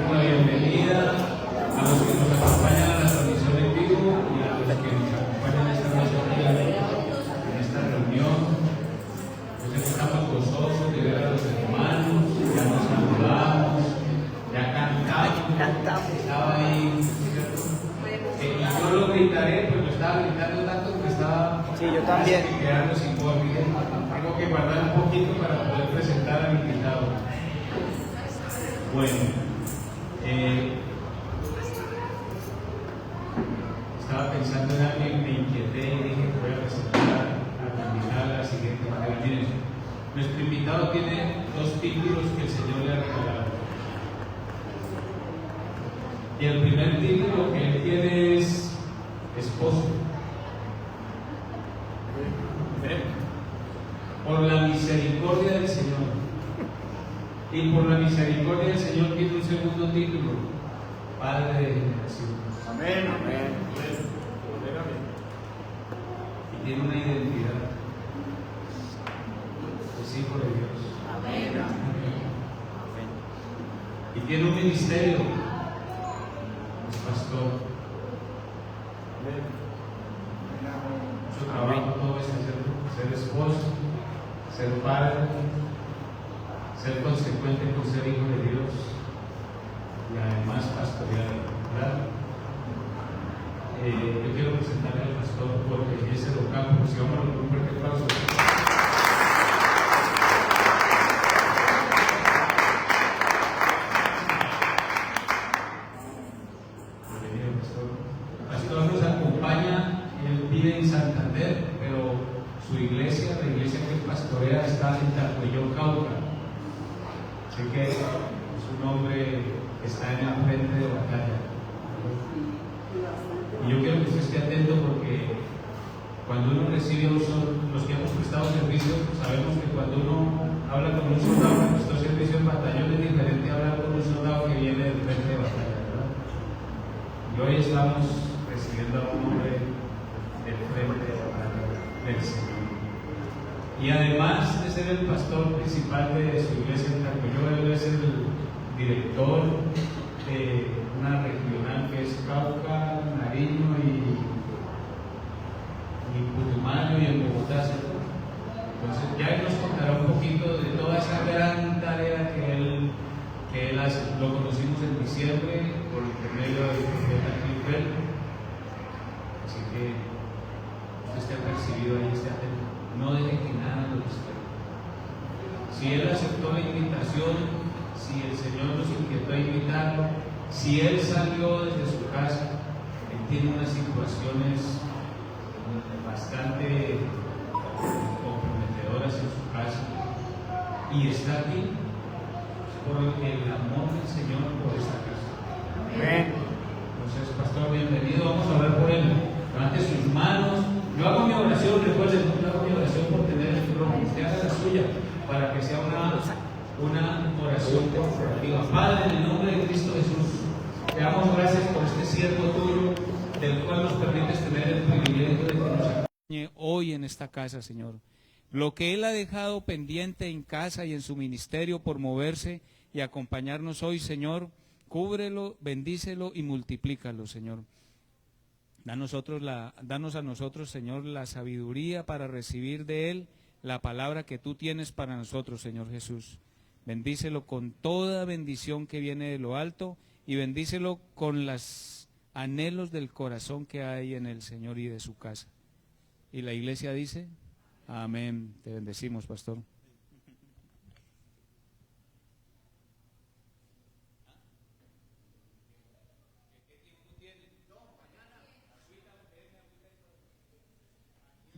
una bienvenida a los que nos acompañan a la transmisión en vivo y a los que nos acompañan esta noche en esta reunión. Pues estamos gozosos de ver a los hermanos, ya nos saludamos, ya cantamos. Estaba ahí, y yo lo gritaré, pues lo estaba gritando tanto que estaba quedando sin voz. Tengo que guardar un poquito para poder presentar al invitado. Bueno, estaba pensando en alguien, me inquieté y dije que voy a presentar al invitado de la siguiente manera. Miren, nuestro invitado tiene 2 títulos que el Señor le ha regalado. Y el primer título que él tiene es esposo. Por la misericordia del Señor. Y por la misericordia del Señor tiene un segundo título: Padre de generación. Amén, amén. Y tiene una identidad. Es hijo de Dios. Amén, amén. Y tiene un ministerio. Es pastor. Su trabajo todo es ser esposo, ser padre, ser consecuente con ser hijo de Dios y además pastorear, ¿verdad? Yo quiero presentarle al pastor porque es el local, por si vamos a un fuerte aplauso. Bienvenido, pastor. El pastor nos acompaña, él vive en Santander, pero su iglesia, la iglesia que él pastorea, está en Tarcuellón, Cauca. Así que su nombre está en la frente de batalla. Y yo quiero que usted esté atento porque cuando uno recibe los que hemos prestado servicio, sabemos que cuando uno habla con un soldado que prestó servicio en batallón es diferente a hablar con un soldado que viene del frente de batalla, ¿verdad? Y hoy estamos recibiendo a un hombre del frente de batalla del Señor. Y además de ser el pastor principal de su iglesia en Tarcuellón, él es el director de una regional que es Cauca, Nariño y Putumayo y en Bogotá, ¿cierto? Entonces ya él nos contará un poquito de toda esa gran tarea que él hace. Lo conocimos en diciembre por intermedio del profeta Gilbert. Así que usted esté percibido ahí, esté atento. No deje que nada lo distraiga. Si él aceptó la invitación, si el Señor nos inquietó a invitarlo, si él salió desde su casa, él tiene unas situaciones bastante comprometedoras en su casa y está aquí por el amor del Señor por esta casa. Amén. Entonces, pastor, bienvenido. Vamos a orar por él. Levante sus manos. Yo hago mi oración, recuerden, yo hago mi oración por tener el trono. Usted haga la suya para que sea una oración corporativa. Padre, en el nombre de Cristo Jesús, te damos gracias por este siervo tuyo, del cual nos permites tener el privilegio de que nos acompañe hoy en esta casa, Señor. Lo que Él ha dejado pendiente en casa y en su ministerio por moverse y acompañarnos hoy, Señor, cúbrelo, bendícelo y multiplícalo, Señor. Danos a nosotros, Señor, la sabiduría para recibir de Él la palabra que tú tienes para nosotros, Señor Jesús. Bendícelo con toda bendición que viene de lo alto y bendícelo con los anhelos del corazón que hay en el Señor y de su casa. Y la iglesia dice, amén. Te bendecimos, pastor.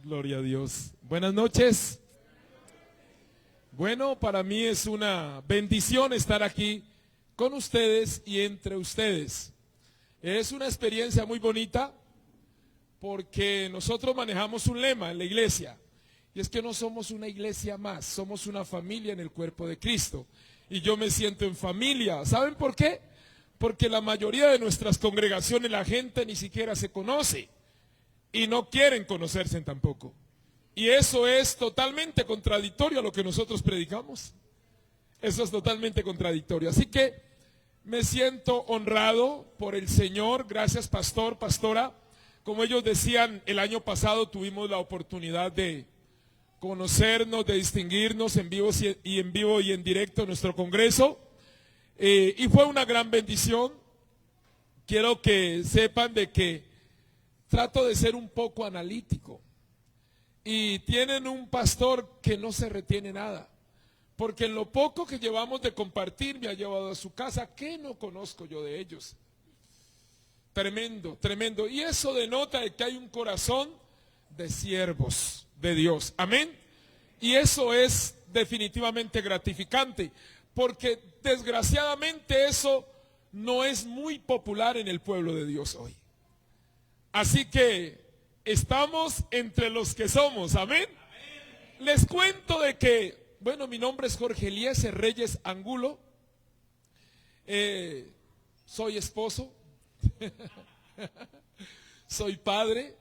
Gloria a Dios. Buenas noches. Bueno, para mí es una bendición estar aquí con ustedes y entre ustedes. Es una experiencia muy bonita porque nosotros manejamos un lema en la iglesia y es que no somos una iglesia más, somos una familia en el cuerpo de Cristo. Y yo me siento en familia. ¿Saben por qué? Porque la mayoría de nuestras congregaciones la gente ni siquiera se conoce. Y no quieren conocerse tampoco. Y eso es totalmente contradictorio a lo que nosotros predicamos. Eso es totalmente contradictorio. Así que Me siento honrado por el Señor. Gracias, pastor, pastora. Como ellos decían, el año pasado tuvimos la oportunidad de conocernos, de distinguirnos en vivo y en directo en nuestro congreso. Y fue una gran bendición. Quiero que sepan de que trato de ser un poco analítico. Y tienen un pastor que no se retiene nada. Porque en lo poco que llevamos de compartir me ha llevado a su casa. ¿Qué no conozco yo de ellos? Tremendo, tremendo. Y eso denota de que hay un corazón de siervos de Dios. Amén. Y eso es definitivamente gratificante. Porque desgraciadamente eso no es muy popular en el pueblo de Dios hoy. Así que estamos entre los que somos. Amén. Les cuento de que, bueno, mi nombre es Jorge Eliezer Reyes Angulo. Soy esposo. Soy padre.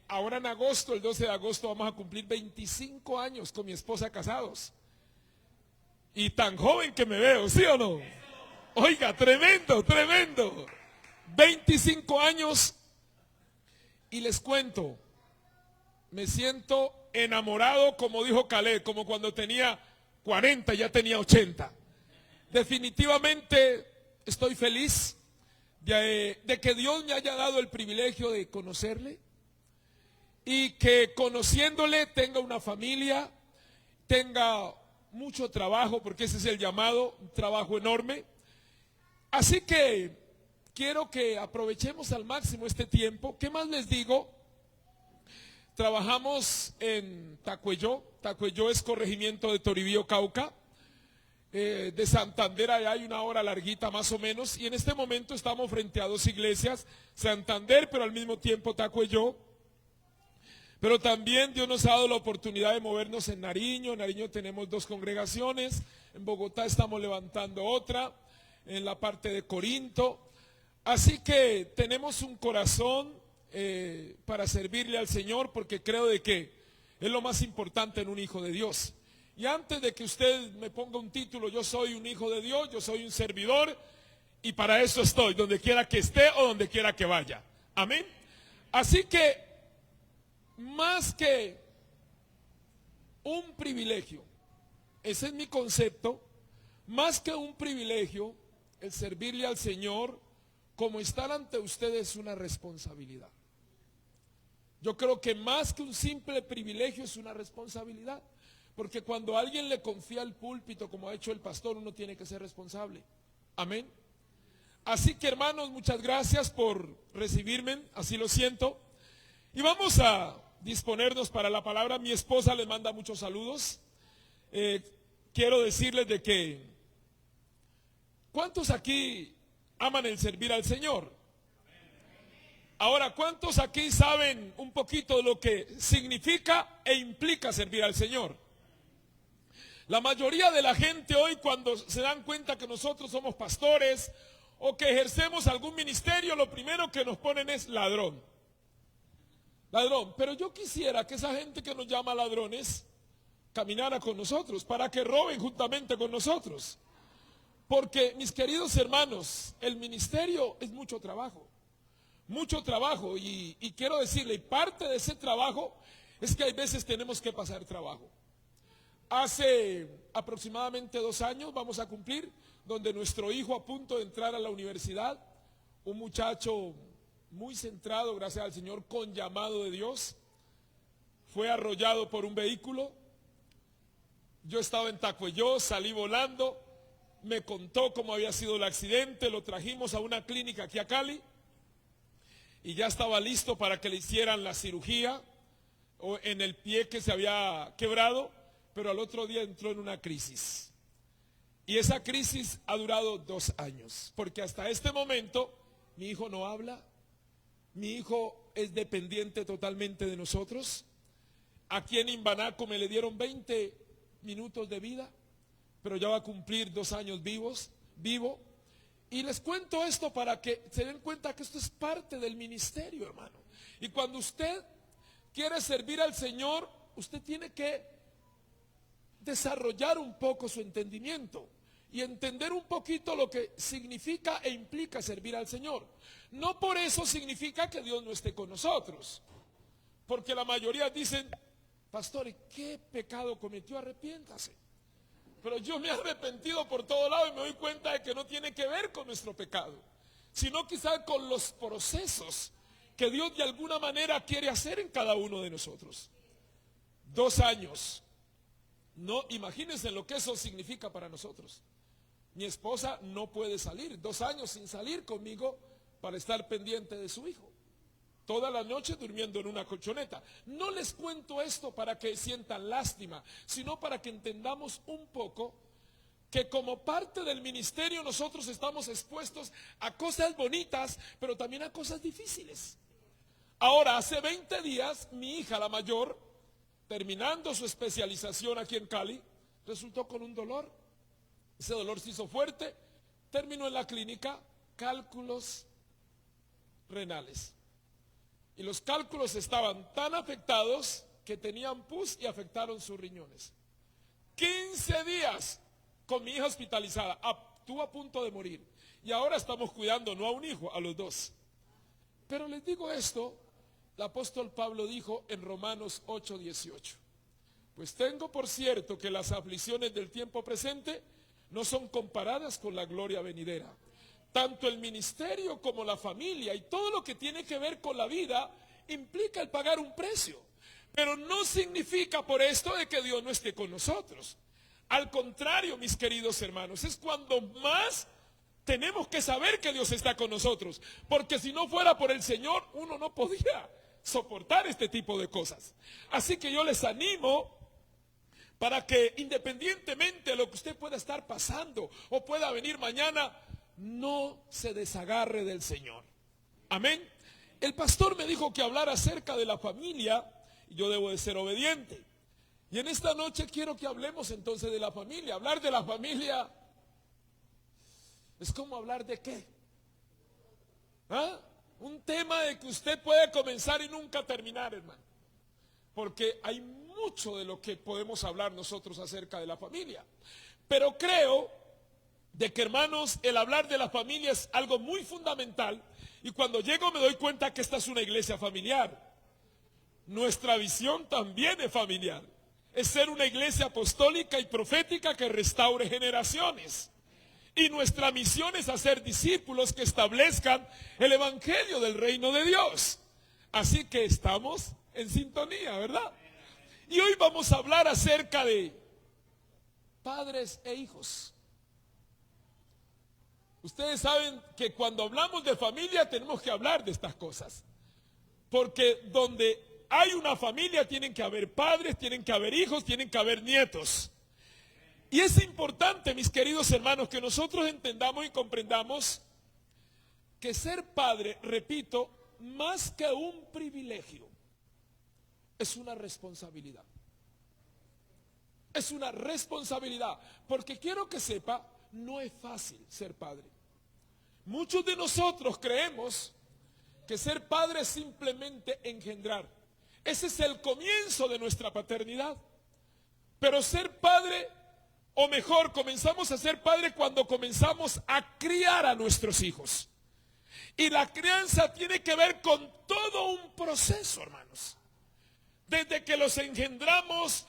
Ahora en agosto, el 12 de agosto, vamos a cumplir 25 años con mi esposa casados. Y tan joven que me veo, ¿sí o no? Oiga, tremendo, tremendo. 25 años. Y les cuento, me siento enamorado, como dijo Caleb, como cuando tenía 40, ya tenía 80. Definitivamente estoy feliz de que Dios me haya dado el privilegio de conocerle y que conociéndole tenga una familia, tenga mucho trabajo, porque ese es el llamado, un trabajo enorme. Así que quiero que aprovechemos al máximo este tiempo. ¿Qué más les digo? Trabajamos en Tacuelló. Tacuelló es corregimiento de Toribío, Cauca. De Santander allá hay una hora larguita más o menos. Y en este momento estamos frente a dos iglesias. Santander, pero al mismo tiempo Tacuelló. Pero también Dios nos ha dado la oportunidad de movernos en Nariño. En Nariño tenemos dos congregaciones. En Bogotá estamos levantando otra. En la parte de Corinto. Así que tenemos un corazón para servirle al Señor, porque creo de que es lo más importante en un hijo de Dios. Y antes de que usted me ponga un título, yo soy un hijo de Dios, yo soy un servidor, y para eso estoy, donde quiera que esté o donde quiera que vaya. Amén. Así que, más que un privilegio, ese es mi concepto, más que un privilegio, el servirle al Señor, como estar ante ustedes, es una responsabilidad. Yo creo que más que un simple privilegio es una responsabilidad. Porque cuando alguien le confía el púlpito, como ha hecho el pastor, uno tiene que ser responsable. Amén. Así que, hermanos, muchas gracias por recibirme, así lo siento. Y vamos a disponernos para la palabra. Mi esposa les manda muchos saludos. Quiero decirles de que, ¿cuántos aquí aman el servir al Señor? Ahora, ¿cuántos aquí saben un poquito de lo que significa e implica servir al Señor? La mayoría de la gente hoy, cuando se dan cuenta que nosotros somos pastores o que ejercemos algún ministerio, lo primero que nos ponen es ladrón. Ladrón. Pero yo quisiera que esa gente que nos llama ladrones caminara con nosotros, para que roben juntamente con nosotros. Porque, mis queridos hermanos, el ministerio es mucho trabajo. Mucho trabajo. Y quiero decirle, y parte de ese trabajo es que hay veces tenemos que pasar trabajo. Hace aproximadamente 2 años vamos a cumplir, donde nuestro hijo, a punto de entrar a la universidad, un muchacho muy centrado, gracias al Señor, con llamado de Dios, fue arrollado por un vehículo. Yo estaba en Tacuelló, salí volando, me contó cómo había sido el accidente, lo trajimos a una clínica aquí a Cali y ya estaba listo para que le hicieran la cirugía en el pie que se había quebrado. Pero al otro día entró en una crisis. Y esa crisis ha durado 2 años. Porque hasta este momento mi hijo no habla. Mi hijo es dependiente totalmente de nosotros. Aquí en Imbanaco me le dieron 20 minutos de vida. Pero ya va a cumplir 2 años vivo. Y les cuento esto para que se den cuenta que esto es parte del ministerio, hermano. Y cuando usted quiere servir al Señor, usted tiene que desarrollar un poco su entendimiento. y entender un poquito lo que significa e implica servir al Señor. No por eso significa que Dios no esté con nosotros, porque la mayoría dicen, pastor, ¿qué pecado cometió? Arrepiéntase. Pero yo me he arrepentido por todo lado y me doy cuenta de que no tiene que ver con nuestro pecado, sino quizás con los procesos que Dios de alguna manera quiere hacer en cada uno de nosotros. 2 años. No, imagínense lo que eso significa para nosotros. Mi esposa no puede salir, 2 años sin salir conmigo para estar pendiente de su hijo. Toda la noche durmiendo en una colchoneta. No les cuento esto para que sientan lástima, sino para que entendamos un poco que como parte del ministerio nosotros estamos expuestos a cosas bonitas, pero también a cosas difíciles. Ahora, hace 20 días, mi hija, la mayor, terminando su especialización aquí en Cali, resultó con un dolor. Ese dolor se hizo fuerte, terminó en la clínica, cálculos renales. Y los cálculos estaban tan afectados que tenían pus y afectaron sus riñones. 15 días con mi hija hospitalizada, estuvo a punto de morir. Y ahora estamos cuidando no a un hijo, a los 2. Pero les digo esto, el apóstol Pablo dijo en Romanos 8:18. Pues tengo por cierto que las aflicciones del tiempo presente no son comparadas con la gloria venidera. Tanto el ministerio como la familia y todo lo que tiene que ver con la vida implica el pagar un precio. Pero no significa por esto de que Dios no esté con nosotros. Al contrario, mis queridos hermanos, es cuando más tenemos que saber que Dios está con nosotros. Porque si no fuera por el Señor, uno no podía soportar este tipo de cosas. Así que yo les animo para que independientemente de lo que usted pueda estar pasando o pueda venir mañana, no se desagarre del Señor. Amén. El pastor me dijo que hablar acerca de la familia y yo debo de ser obediente. Y en esta noche quiero que hablemos entonces de la familia. Hablar de la familia es como hablar de qué. ¿Ah? Un tema de que usted puede comenzar y nunca terminar, hermano. Porque hay mucho de lo que podemos hablar nosotros acerca de la familia. Pero creo de que, hermanos, el hablar de la familia es algo muy fundamental. Y cuando llego me doy cuenta que esta es una iglesia familiar. Nuestra visión también es familiar. Es ser una iglesia apostólica y profética que restaure generaciones. Y nuestra misión es hacer discípulos que establezcan el evangelio del reino de Dios. Así que estamos en sintonía, ¿verdad? Y hoy vamos a hablar acerca de padres e hijos. Ustedes saben que cuando hablamos de familia tenemos que hablar de estas cosas. Porque donde hay una familia tienen que haber padres, tienen que haber hijos, tienen que haber nietos. Y es importante, mis queridos hermanos, que nosotros entendamos y comprendamos que ser padre, repito, más que un privilegio, es una responsabilidad. Es una responsabilidad, porque quiero que sepa, no es fácil ser padre. Muchos de nosotros creemos que ser padre es simplemente engendrar. Ese es el comienzo de nuestra paternidad. Pero ser padre, o mejor, comenzamos a ser padre cuando comenzamos a criar a nuestros hijos. Y la crianza tiene que ver con todo un proceso, hermanos. Desde que los engendramos,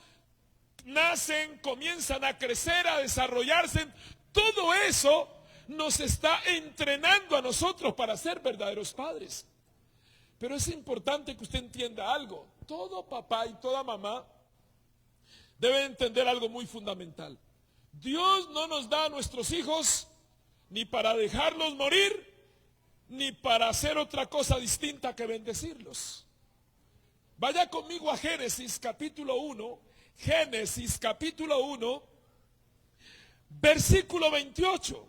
nacen, comienzan a crecer, a desarrollarse. Todo eso nos está entrenando a nosotros para ser verdaderos padres. Pero es importante que usted entienda algo. Todo papá y toda mamá debe entender algo muy fundamental. Dios no nos da a nuestros hijos ni para dejarlos morir, ni para hacer otra cosa distinta que bendecirlos. Vaya conmigo a Génesis capítulo 1, Génesis capítulo 1, versículo 28.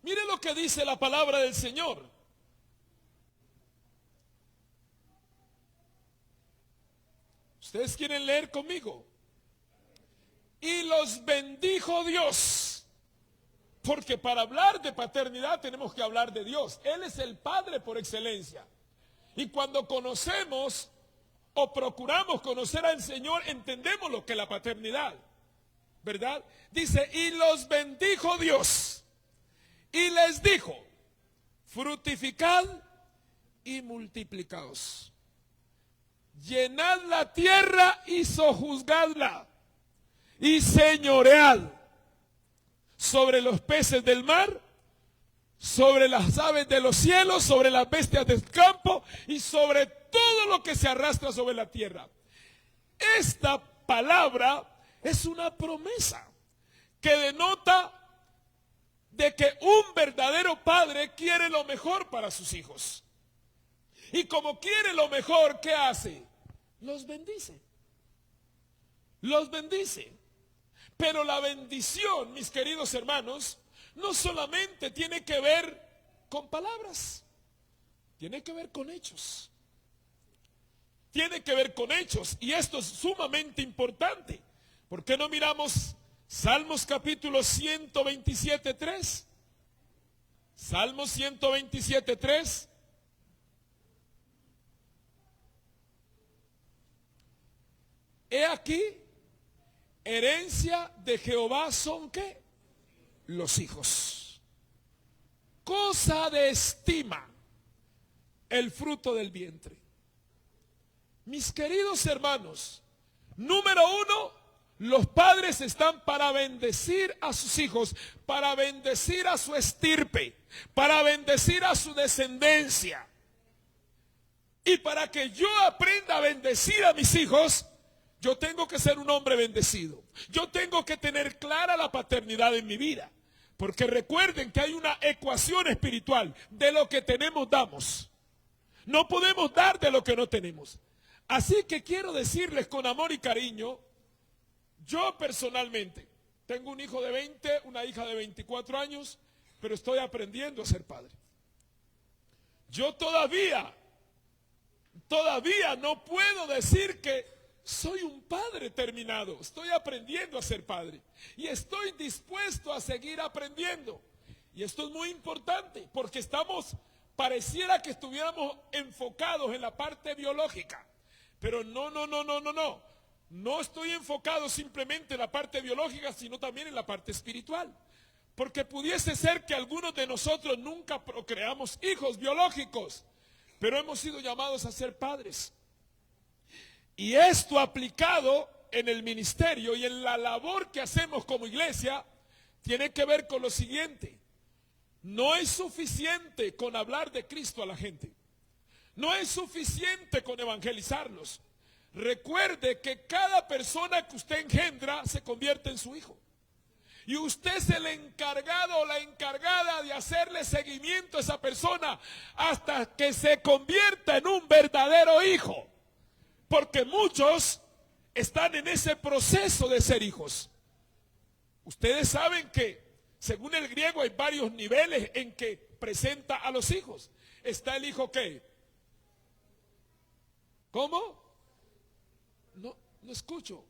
Mire lo que dice la palabra del Señor. ¿Ustedes quieren leer conmigo? Y los bendijo Dios. Porque para hablar de paternidad tenemos que hablar de Dios. Él es el Padre por excelencia. Y cuando conocemos o procuramos conocer al Señor, entendemos lo que es la paternidad, ¿verdad? Dice, y los bendijo Dios, y les dijo, fructificad y multiplicaos, llenad la tierra y sojuzgadla, y señoread sobre los peces del mar, sobre las aves de los cielos, sobre las bestias del campo y sobre todo lo que se arrastra sobre la tierra. Esta palabra es una promesa que denota de que un verdadero padre quiere lo mejor para sus hijos. Y como quiere lo mejor, ¿qué hace? Los bendice. Los bendice. Pero la bendición, mis queridos hermanos, no solamente tiene que ver con palabras, tiene que ver con hechos. Tiene que ver con hechos, y esto es sumamente importante. ¿Por qué no miramos Salmos capítulo 127:3? Salmos 127:3. He aquí, herencia de Jehová son ¿qué? Los hijos. Cosa de estima el fruto del vientre. Mis queridos hermanos, número uno, los padres están para bendecir a sus hijos, para bendecir a su estirpe, para bendecir a su descendencia. Y para que yo aprenda a bendecir a mis hijos, yo tengo que ser un hombre bendecido. Yo tengo que tener clara la paternidad en mi vida. Porque recuerden que hay una ecuación espiritual. De lo que tenemos, damos. No podemos dar de lo que no tenemos. Así que quiero decirles con amor y cariño, yo personalmente tengo un hijo de 20, una hija de 24 años, pero estoy aprendiendo a ser padre. Yo todavía no puedo decir que soy un padre terminado. Estoy aprendiendo a ser padre y estoy dispuesto a seguir aprendiendo. Y esto es muy importante porque pareciera que estuviéramos enfocados en la parte biológica. Pero no. No estoy enfocado simplemente en la parte biológica, sino también en la parte espiritual. Porque pudiese ser que algunos de nosotros nunca procreamos hijos biológicos, pero hemos sido llamados a ser padres. Y esto aplicado en el ministerio y en la labor que hacemos como iglesia, tiene que ver con lo siguiente. No es suficiente con hablar de Cristo a la gente. No es suficiente con evangelizarlos. Recuerde que cada persona que usted engendra se convierte en su hijo. Y usted es el encargado o la encargada de hacerle seguimiento a esa persona hasta que se convierta en un verdadero hijo. Porque muchos están en ese proceso de ser hijos. Ustedes saben que según el griego hay varios niveles en que presenta a los hijos. Está el hijo ¿qué? ¿Cómo? No escucho.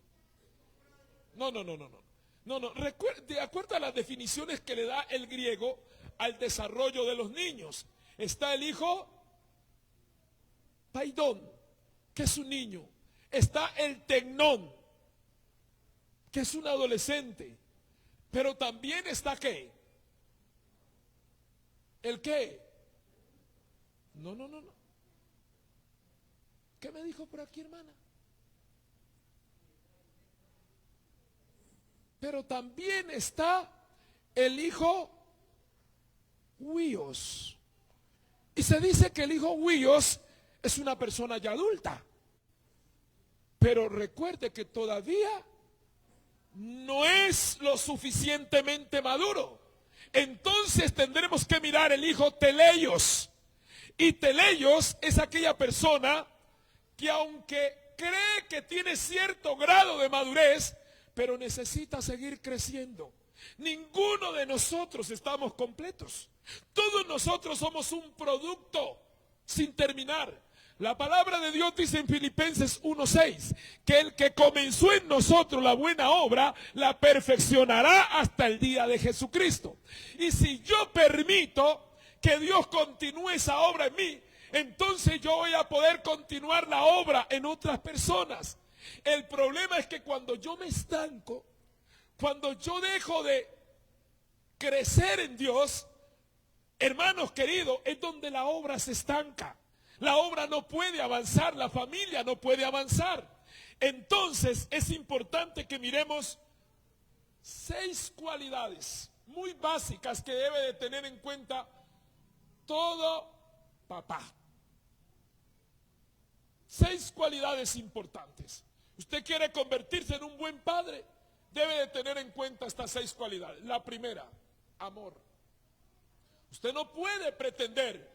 No. De acuerdo a las definiciones que le da el griego al desarrollo de los niños, está el hijo paidón, que es un niño. Está el tecnón, que es un adolescente. Pero también está ¿qué? ¿El qué? No. ¿Qué me dijo por aquí, hermana? Pero también está el hijo huíos. Y se dice que el hijo huíos es una persona ya adulta. Pero recuerde que todavía no es lo suficientemente maduro. Entonces tendremos que mirar el hijo teleios. Y teleios es aquella persona que aunque cree que tiene cierto grado de madurez, pero necesita seguir creciendo. Ninguno de nosotros estamos completos. Todos nosotros somos un producto sin terminar. La palabra de Dios dice en Filipenses 1:6 que el que comenzó en nosotros la buena obra la perfeccionará hasta el día de Jesucristo. Y si yo permito que Dios continúe esa obra en mí, entonces yo voy a poder continuar la obra en otras personas. El problema es que cuando yo me estanco, cuando yo dejo de crecer en Dios, hermanos queridos, es donde la obra se estanca. La obra no puede avanzar, la familia no puede avanzar. Entonces es importante que miremos 6 cualidades muy básicas que debe de tener en cuenta todo papá. 6 cualidades importantes. Usted quiere convertirse en un buen padre, debe de tener en cuenta estas 6 cualidades. La primera, amor. Usted no puede pretender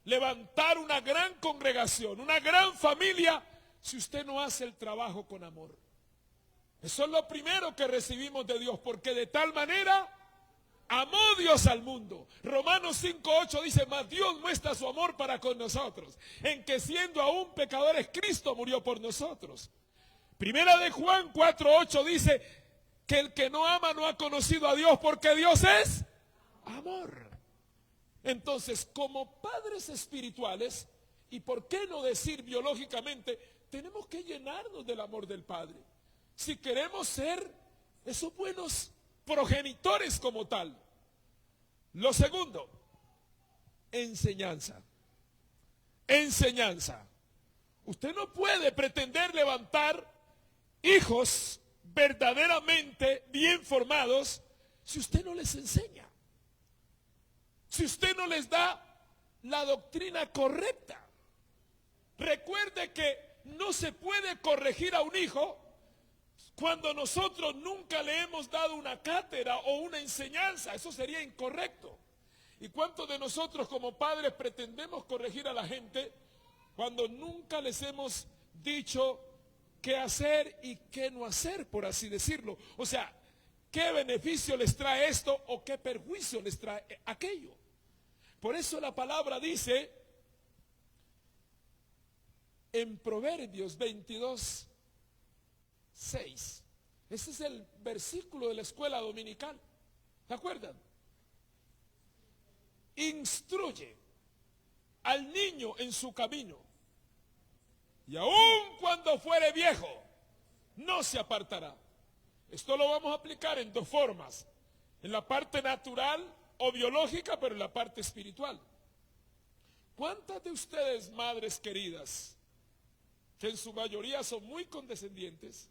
levantar una gran congregación, una gran familia, si usted no hace el trabajo con amor. Eso es lo primero que recibimos de Dios, porque de tal manera amó Dios al mundo. Romanos 5:8 dice, mas Dios muestra su amor para con nosotros, en que siendo aún pecadores, Cristo murió por nosotros. Primera de Juan 4:8 dice que el que no ama no ha conocido a Dios, porque Dios es amor. Entonces, como padres espirituales, y por qué no decir biológicamente, tenemos que llenarnos del amor del Padre. Si queremos ser esos buenos progenitores como tal. Lo segundo, enseñanza. Enseñanza. Usted no puede pretender levantar hijos verdaderamente bien formados si usted no les enseña. Si usted no les da la doctrina correcta. Recuerde que no se puede corregir a un hijo cuando nosotros nunca le hemos dado una cátedra o una enseñanza. Eso sería incorrecto. ¿Y cuántos de nosotros como padres pretendemos corregir a la gente cuando nunca les hemos dicho qué hacer y qué no hacer, por así decirlo? O sea, ¿qué beneficio les trae esto o qué perjuicio les trae aquello? Por eso la palabra dice en Proverbios 22:6. Ese es el versículo de la escuela dominical. ¿Se acuerdan? Instruye al niño en su camino, y aun cuando fuere viejo, no se apartará. Esto lo vamos a aplicar en 2 formas. En la parte natural o biológica, pero en la parte espiritual. ¿Cuántas de ustedes, madres queridas, que en su mayoría son muy condescendientes,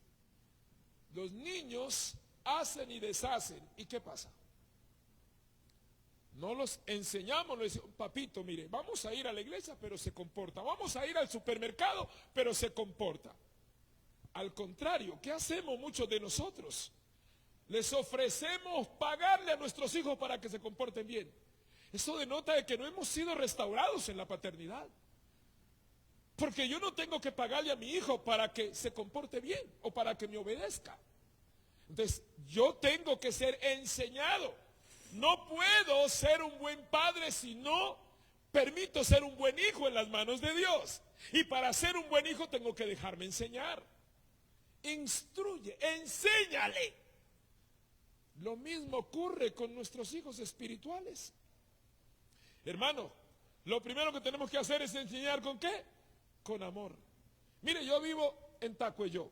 los niños hacen y deshacen? ¿Y qué pasa? No los enseñamos, les decimos, papito, mire, vamos a ir a la iglesia, pero se comporta. Vamos a ir al supermercado, pero se comporta. Al contrario, ¿qué hacemos muchos de nosotros? Les ofrecemos pagarle a nuestros hijos para que se comporten bien. Eso denota de que no hemos sido restaurados en la paternidad. Porque yo no tengo que pagarle a mi hijo para que se comporte bien o para que me obedezca. Entonces, yo tengo que ser enseñado. No puedo ser un buen padre si no permito ser un buen hijo en las manos de Dios. Y para ser un buen hijo tengo que dejarme enseñar. Instruye, enséñale. Lo mismo ocurre con nuestros hijos espirituales. Hermano, lo primero que tenemos que hacer es enseñar ¿con qué? Con amor. Mire, yo vivo en Tacuello.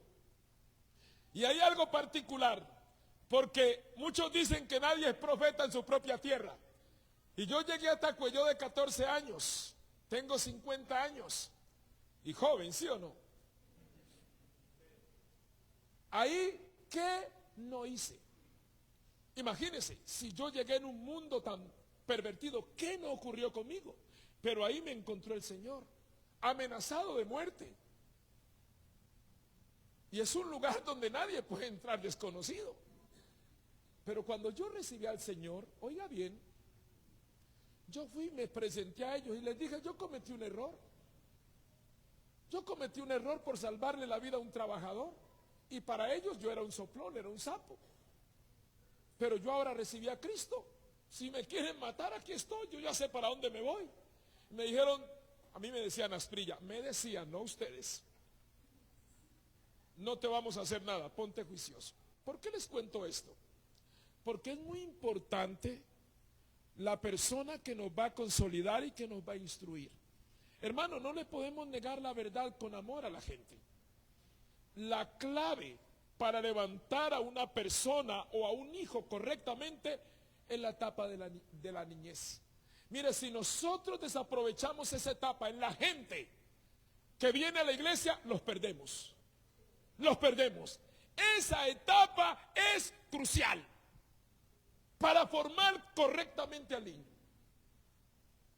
Y hay algo particular, porque muchos dicen que nadie es profeta en su propia tierra. Y yo llegué a Tacuello de 14 años. Tengo 50 años. Y joven, ¿sí o no? Ahí, ¿qué no hice? Imagínense, si yo llegué en un mundo tan pervertido, ¿qué no ocurrió conmigo? Pero ahí me encontró el Señor, amenazado de muerte. Y es un lugar donde nadie puede entrar desconocido. Pero cuando yo recibí al Señor, oiga bien, yo fui y me presenté a ellos y les dije, yo cometí un error. Yo cometí un error por salvarle la vida a un trabajador. Y para ellos yo era un soplón, era un sapo. Pero yo ahora recibí a Cristo. Si me quieren matar, aquí estoy. Yo ya sé para dónde me voy. Me dijeron, a mí me decían Asprilla, me decían, no ustedes, no te vamos a hacer nada, ponte juicioso. ¿Por qué les cuento esto? Porque es muy importante la persona que nos va a consolidar y que nos va a instruir. Hermano, no le podemos negar la verdad con amor a la gente. La clave para levantar a una persona o a un hijo correctamente es la etapa de la niñez. Mire, si nosotros desaprovechamos esa etapa en la gente que viene a la iglesia, los perdemos. Los perdemos. Esa etapa es crucial para formar correctamente al niño,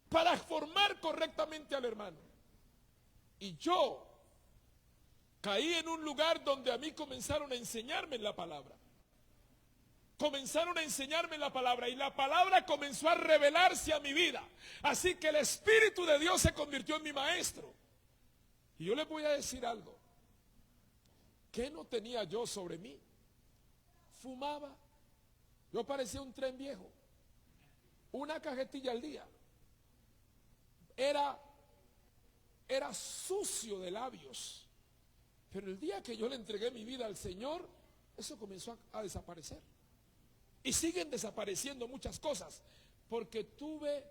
para formar correctamente al hermano. Y yo caí en un lugar donde a mí comenzaron a enseñarme la palabra. Comenzaron a enseñarme la palabra y la palabra comenzó a revelarse a mi vida. Así que el Espíritu de Dios se convirtió en mi maestro. Y yo les voy a decir algo. ¿Qué no tenía yo sobre mí? Fumaba. Yo parecía un tren viejo. Una cajetilla al día. Era sucio de labios. Pero el día que yo le entregué mi vida al Señor, eso comenzó a desaparecer. Y siguen desapareciendo muchas cosas, porque tuve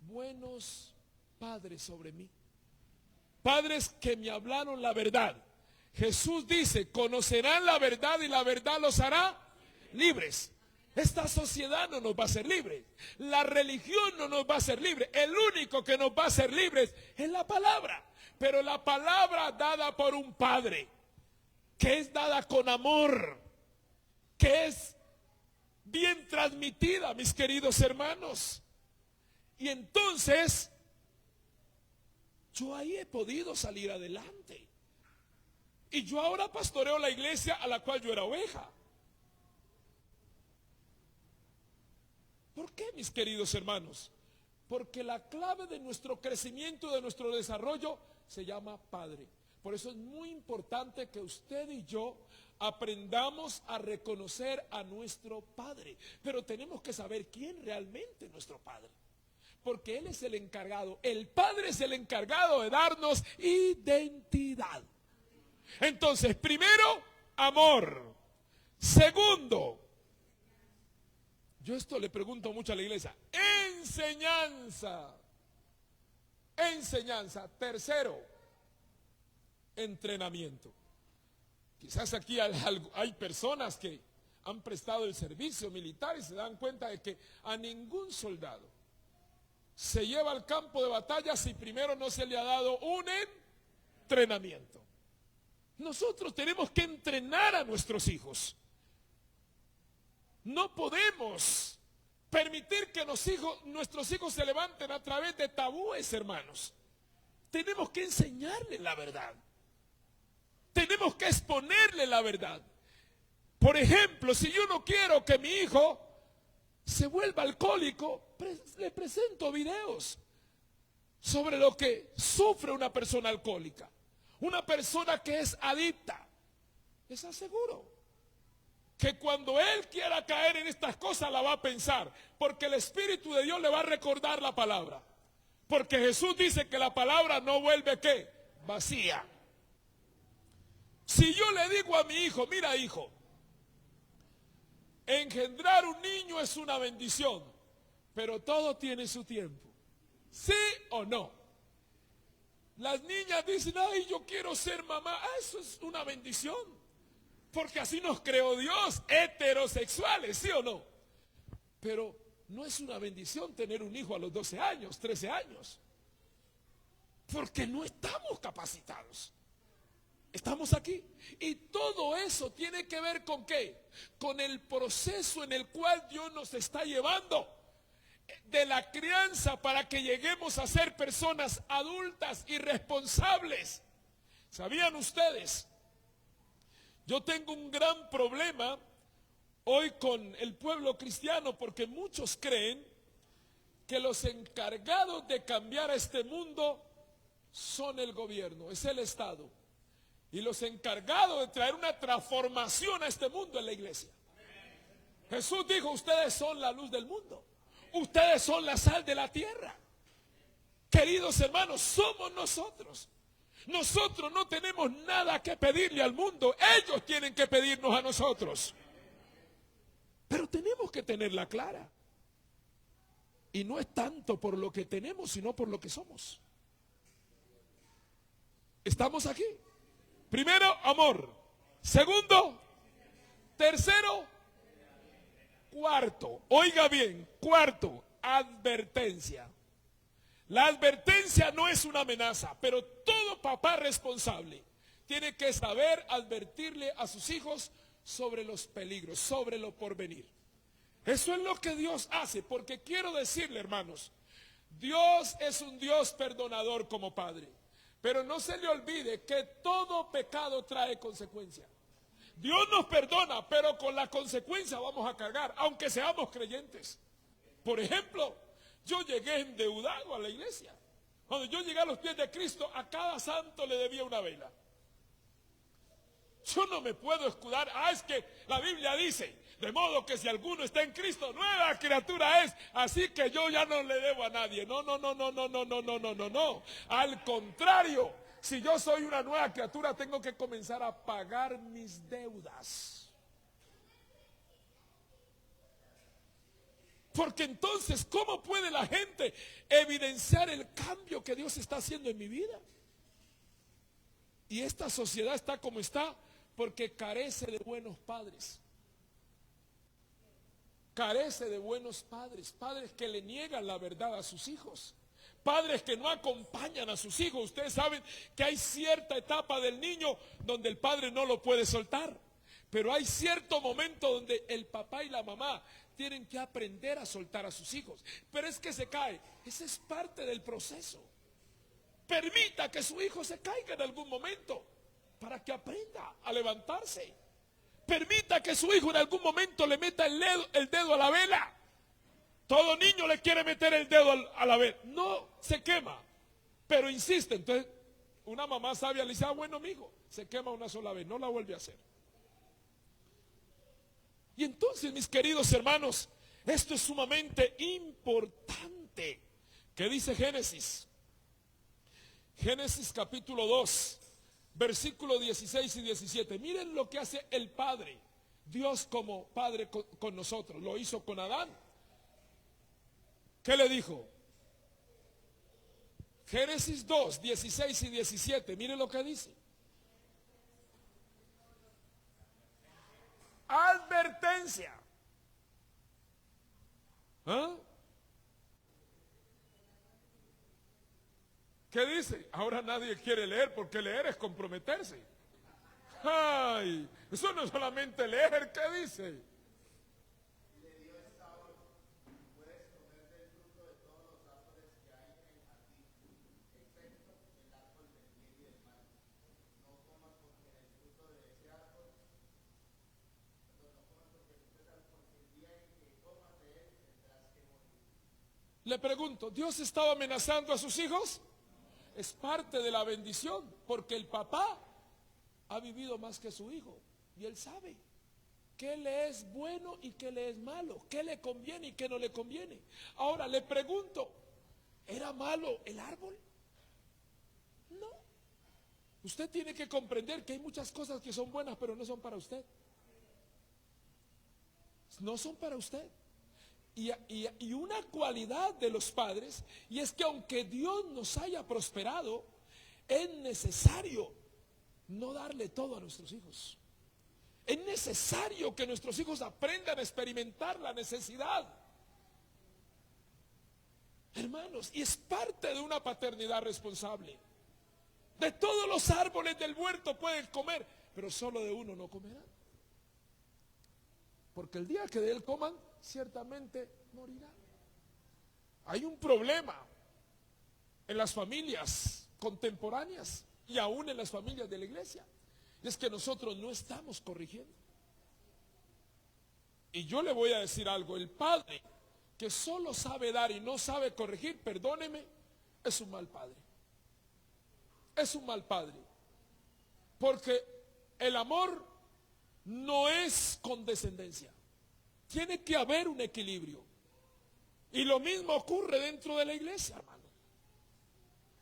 buenos padres sobre mí. Padres que me hablaron la verdad. Jesús dice, conocerán la verdad y la verdad los hará libres. Esta sociedad no nos va a hacer libres. La religión no nos va a hacer libres. El único que nos va a hacer libres es la palabra. Pero la palabra dada por un padre, que es dada con amor, que es bien transmitida, mis queridos hermanos. Y entonces, yo ahí he podido salir adelante. Y yo ahora pastoreo la iglesia a la cual yo era oveja. ¿Por qué, mis queridos hermanos? Porque la clave de nuestro crecimiento, de nuestro desarrollo, se llama Padre. Por eso es muy importante que usted y yo aprendamos a reconocer a nuestro Padre. Pero tenemos que saber quién realmente es nuestro Padre. Porque Él es el encargado. El Padre es el encargado de darnos identidad. Entonces, primero, amor. Segundo, yo esto le pregunto mucho a la iglesia, enseñanza. Enseñanza. Tercero, entrenamiento. Quizás aquí hay personas que han prestado el servicio militar y se dan cuenta de que a ningún soldado se lleva al campo de batalla si primero no se le ha dado un entrenamiento. Nosotros tenemos que entrenar a nuestros hijos. No podemos permitir que nuestros hijos se levanten a través de tabúes, hermanos. Tenemos que enseñarles la verdad. Tenemos que exponerle la verdad. Por ejemplo, si yo no quiero que mi hijo se vuelva alcohólico, le presento videos sobre lo que sufre una persona alcohólica. Una persona que es adicta. Les aseguro que cuando él quiera caer en estas cosas la va a pensar, porque el Espíritu de Dios le va a recordar la palabra. Porque Jesús dice que la palabra no vuelve ¿qué? Vacía. Si yo le digo a mi hijo, mira hijo, engendrar un niño es una bendición, pero todo tiene su tiempo. ¿Sí o no? Las niñas dicen, ay, yo quiero ser mamá. Eso es una bendición, porque así nos creó Dios, heterosexuales, ¿sí o no? Pero no es una bendición tener un hijo a los 12 años, 13 años, porque no estamos capacitados. Estamos aquí. Y todo eso tiene que ver con ¿qué? Con el proceso en el cual Dios nos está llevando de la crianza para que lleguemos a ser personas adultas y responsables. ¿Sabían ustedes? Yo tengo un gran problema hoy con el pueblo cristiano porque muchos creen que los encargados de cambiar a este mundo son el gobierno, es el Estado. Y los encargados de traer una transformación a este mundo es la iglesia. Jesús dijo, ustedes son la luz del mundo. Ustedes son la sal de la tierra. Queridos hermanos, somos nosotros. Nosotros no tenemos nada que pedirle al mundo. Ellos tienen que pedirnos a nosotros. Pero tenemos que tenerla clara. Y no es tanto por lo que tenemos, sino por lo que somos. ¿Estamos aquí? Primero, amor. Segundo, tercero, cuarto. Oiga bien, cuarto, advertencia. La advertencia no es una amenaza, pero todo papá responsable tiene que saber advertirle a sus hijos sobre los peligros, sobre lo porvenir. Eso es lo que Dios hace, porque quiero decirle, hermanos, Dios es un Dios perdonador como Padre, pero no se le olvide que todo pecado trae consecuencia. Dios nos perdona, pero con la consecuencia vamos a cargar, aunque seamos creyentes. Por ejemplo, yo llegué endeudado a la iglesia. Cuando yo llegué a los pies de Cristo, a cada santo le debía una vela. Yo no me puedo escudar. Es que la Biblia dice, de modo que si alguno está en Cristo, nueva criatura es. Así que yo ya no le debo a nadie. No. Al contrario, si yo soy una nueva criatura, tengo que comenzar a pagar mis deudas. Porque entonces, ¿cómo puede la gente evidenciar el cambio que Dios está haciendo en mi vida? Y esta sociedad está como está porque carece de buenos padres. Carece de buenos padres, padres que le niegan la verdad a sus hijos, padres que no acompañan a sus hijos. Ustedes saben que hay cierta etapa del niño donde el padre no lo puede soltar, pero hay cierto momento donde el papá y la mamá tienen que aprender a soltar a sus hijos. Pero es que se cae, esa es parte del proceso. Permita que su hijo se caiga en algún momento para que aprenda a levantarse. Permita que su hijo en algún momento le meta el dedo a la vela. Todo niño le quiere meter el dedo a la vela. No, se quema, pero insiste. Entonces una mamá sabia le dice, bueno, mijo, se quema una sola vez, no la vuelve a hacer. Y entonces, mis queridos hermanos, esto es sumamente importante. ¿Qué dice Génesis? Génesis capítulo 2, versículos 16 y 17. Miren lo que hace el Padre, Dios como Padre con nosotros. Lo hizo con Adán. ¿Qué le dijo? Génesis 2, 16 y 17. Miren lo que dice. Advertencia. ¿Qué dice? Ahora nadie quiere leer porque leer es comprometerse. Ay, eso no es solamente leer, ¿qué dice? Le pregunto, ¿Dios estaba amenazando a sus hijos? Es parte de la bendición, porque el papá ha vivido más que su hijo y él sabe qué le es bueno y qué le es malo, qué le conviene y qué no le conviene. Ahora le pregunto, ¿era malo el árbol? No. Usted tiene que comprender que hay muchas cosas que son buenas, pero no son para usted. No son para usted. Y una cualidad de los padres, y es que aunque Dios nos haya prosperado, es necesario no darle todo a nuestros hijos. Es necesario que nuestros hijos aprendan a experimentar la necesidad. Hermanos, y es parte de una paternidad responsable. De todos los árboles del huerto pueden comer, pero solo de uno no comerán. Porque el día que de él coman, ciertamente morirá. Hay un problema en las familias contemporáneas y aún en las familias de la iglesia. Es que nosotros no estamos corrigiendo. Y yo le voy a decir algo, el padre que solo sabe dar y no sabe corregir, perdóneme, es un mal padre. Es un mal padre. Porque el amor no es condescendencia. Tiene que haber un equilibrio. Y lo mismo ocurre dentro de la iglesia, hermano.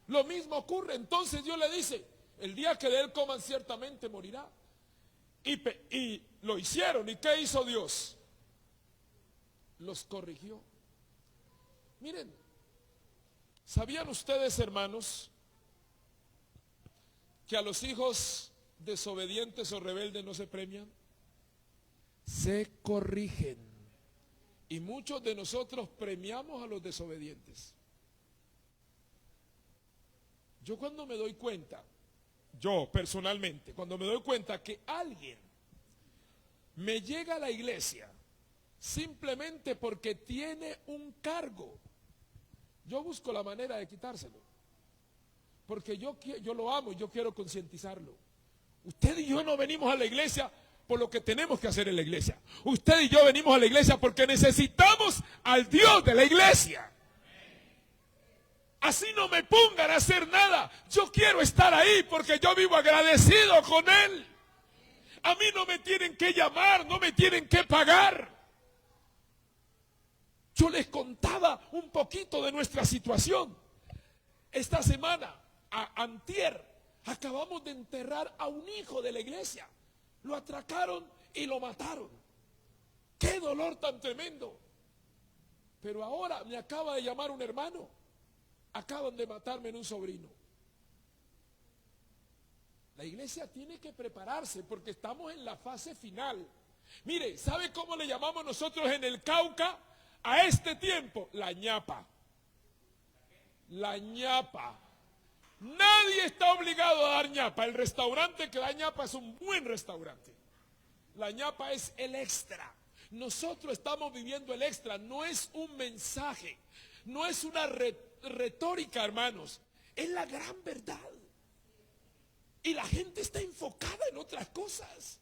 Lo mismo ocurre. Entonces Dios le dice, el día que de él coman ciertamente morirá. Y lo hicieron. ¿Y qué hizo Dios? Los corrigió. Miren, ¿sabían ustedes, hermanos, que a los hijos desobedientes o rebeldes no se premian? Se corrigen. Y muchos de nosotros premiamos a los desobedientes. Yo cuando me doy cuenta, yo personalmente, cuando me doy cuenta que alguien me llega a la iglesia simplemente porque tiene un cargo, yo busco la manera de quitárselo. Porque yo lo amo y yo quiero concientizarlo. Usted y yo no venimos a la iglesia por lo que tenemos que hacer en la iglesia. Usted y yo venimos a la iglesia porque necesitamos al Dios de la iglesia. Así no me pongan a hacer nada. Yo quiero estar ahí porque yo vivo agradecido con Él. A mí no me tienen que llamar, no me tienen que pagar. Yo les contaba un poquito de nuestra situación. Esta semana, antier, acabamos de enterrar a un hijo de la iglesia. Lo atracaron y lo mataron. ¡Qué dolor tan tremendo! Pero ahora me acaba de llamar un hermano. Acaban de matarme en un sobrino. La iglesia tiene que prepararse porque estamos en la fase final. Mire, ¿sabe cómo le llamamos nosotros en el Cauca a este tiempo? La ñapa. La ñapa. Nadie está obligado a dar ñapa. El restaurante que da ñapa es un buen restaurante. La ñapa es el extra. Nosotros estamos viviendo el extra. No es un mensaje. No es una retórica, hermanos. Es la gran verdad. Y la gente está enfocada en otras cosas.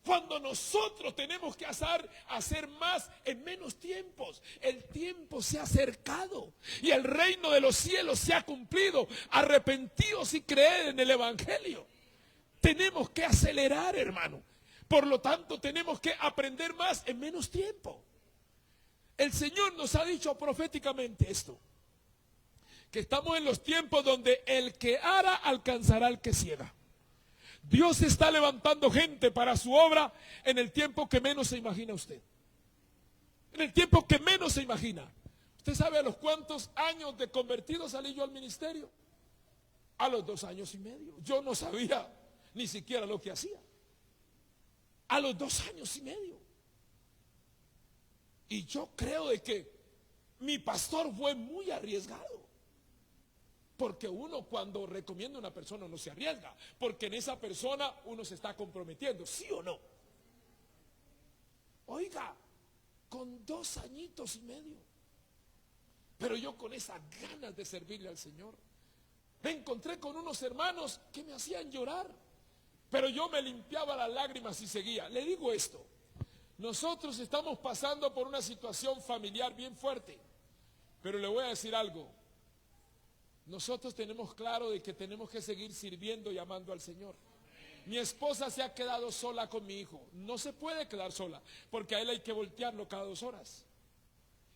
Cuando nosotros tenemos que hacer más en menos tiempos. El tiempo se ha acercado y el reino de los cielos se ha cumplido. Arrepentidos y creed en el evangelio. Tenemos que acelerar, hermano. Por lo tanto, tenemos que aprender más en menos tiempo. El Señor nos ha dicho proféticamente esto. Que estamos en los tiempos donde el que ara alcanzará al que ciega. Dios está levantando gente para su obra en el tiempo que menos se imagina usted. En el tiempo que menos se imagina. ¿Usted sabe a los cuántos años de convertido salí yo al ministerio? A los 2 años y medio. Yo no sabía ni siquiera lo que hacía. A los 2 años y medio. Y yo creo de que mi pastor fue muy arriesgado. Porque uno cuando recomienda a una persona no se arriesga, porque en esa persona uno se está comprometiendo, ¿sí o no? Oiga, con 2 añitos y medio, pero yo con esas ganas de servirle al Señor, me encontré con unos hermanos que me hacían llorar, pero yo me limpiaba las lágrimas y seguía. Le digo esto, nosotros estamos pasando por una situación familiar bien fuerte, pero le voy a decir algo. Nosotros tenemos claro de que tenemos que seguir sirviendo y amando al Señor. Mi esposa se ha quedado sola con mi hijo. No se puede quedar sola, porque a él hay que voltearlo cada 2 horas.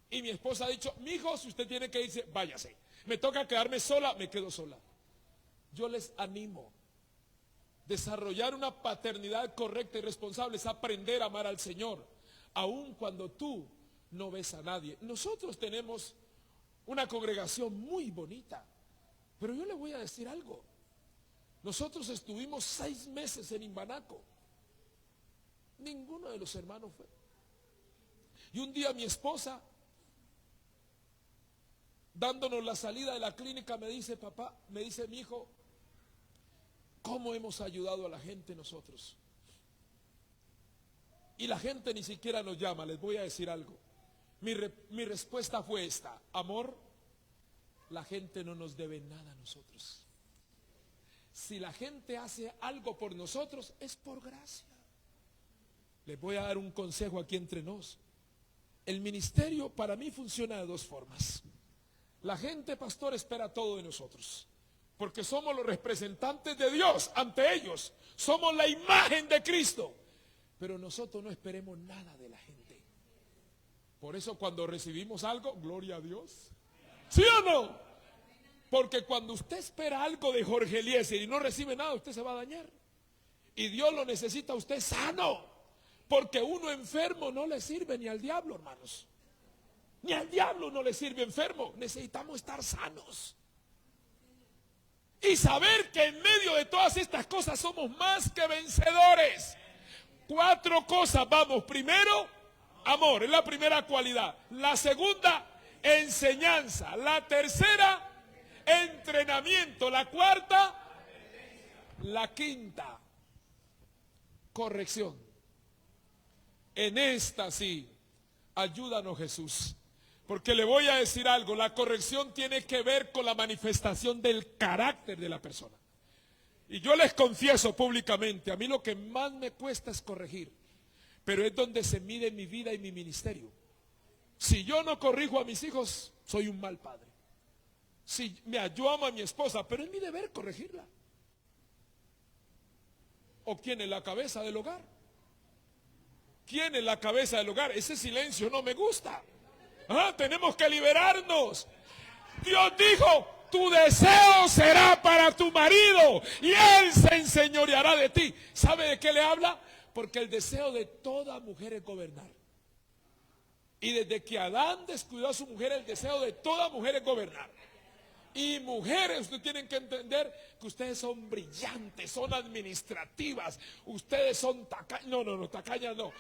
Y mi esposa ha dicho, mi hijo, si usted tiene que irse, váyase. Me toca quedarme sola, me quedo sola. Yo les animo. Desarrollar una paternidad correcta y responsable es aprender a amar al Señor, aun cuando tú no ves a nadie. Nosotros tenemos una congregación muy bonita. Pero yo le voy a decir algo. Nosotros estuvimos 6 meses en Imbanaco. Ninguno de los hermanos fue. Y un día mi esposa, dándonos la salida de la clínica, me dice, papá, me dice mi hijo, ¿cómo hemos ayudado a la gente nosotros? Y la gente ni siquiera nos llama. Les voy a decir algo. Mi respuesta fue esta: amor, la gente no nos debe nada a nosotros. Si la gente hace algo por nosotros, es por gracia. Les voy a dar un consejo aquí entre nos. El ministerio para mí funciona de 2 formas. La gente, pastor, espera todo de nosotros, porque somos los representantes de Dios ante ellos. Somos la imagen de Cristo. Pero nosotros no esperemos nada de la gente. Por eso cuando recibimos algo, gloria a Dios. ¿Sí o no? Porque cuando usted espera algo de Jorge Eliezer y no recibe nada, usted se va a dañar. Y Dios lo necesita a usted sano. Porque uno enfermo no le sirve ni al diablo, hermanos. Ni al diablo no le sirve enfermo. Necesitamos estar sanos. Y saber que en medio de todas estas cosas somos más que vencedores. 4 cosas, vamos. Primero, amor, es la primera cualidad. La segunda, enseñanza. La tercera, entrenamiento. La cuarta, la quinta, corrección. En esta sí, ayúdanos Jesús. Porque le voy a decir algo, la corrección tiene que ver con la manifestación del carácter de la persona. Y yo les confieso públicamente, a mí lo que más me cuesta es corregir, pero es donde se mide mi vida y mi ministerio. Si yo no corrijo a mis hijos, soy un mal padre. Si yo amo a mi esposa, pero es mi deber corregirla. ¿O quién es la cabeza del hogar? ¿Quién es la cabeza del hogar? Ese silencio no me gusta. Tenemos que liberarnos. Dios dijo, tu deseo será para tu marido y él se enseñoreará de ti. ¿Sabe de qué le habla? Porque el deseo de toda mujer es gobernar. Y desde que Adán descuidó a su mujer, el deseo de toda mujer es gobernar. Y mujeres, ustedes tienen que entender que ustedes son brillantes, son administrativas, ustedes son tacañas, no, tacañas no.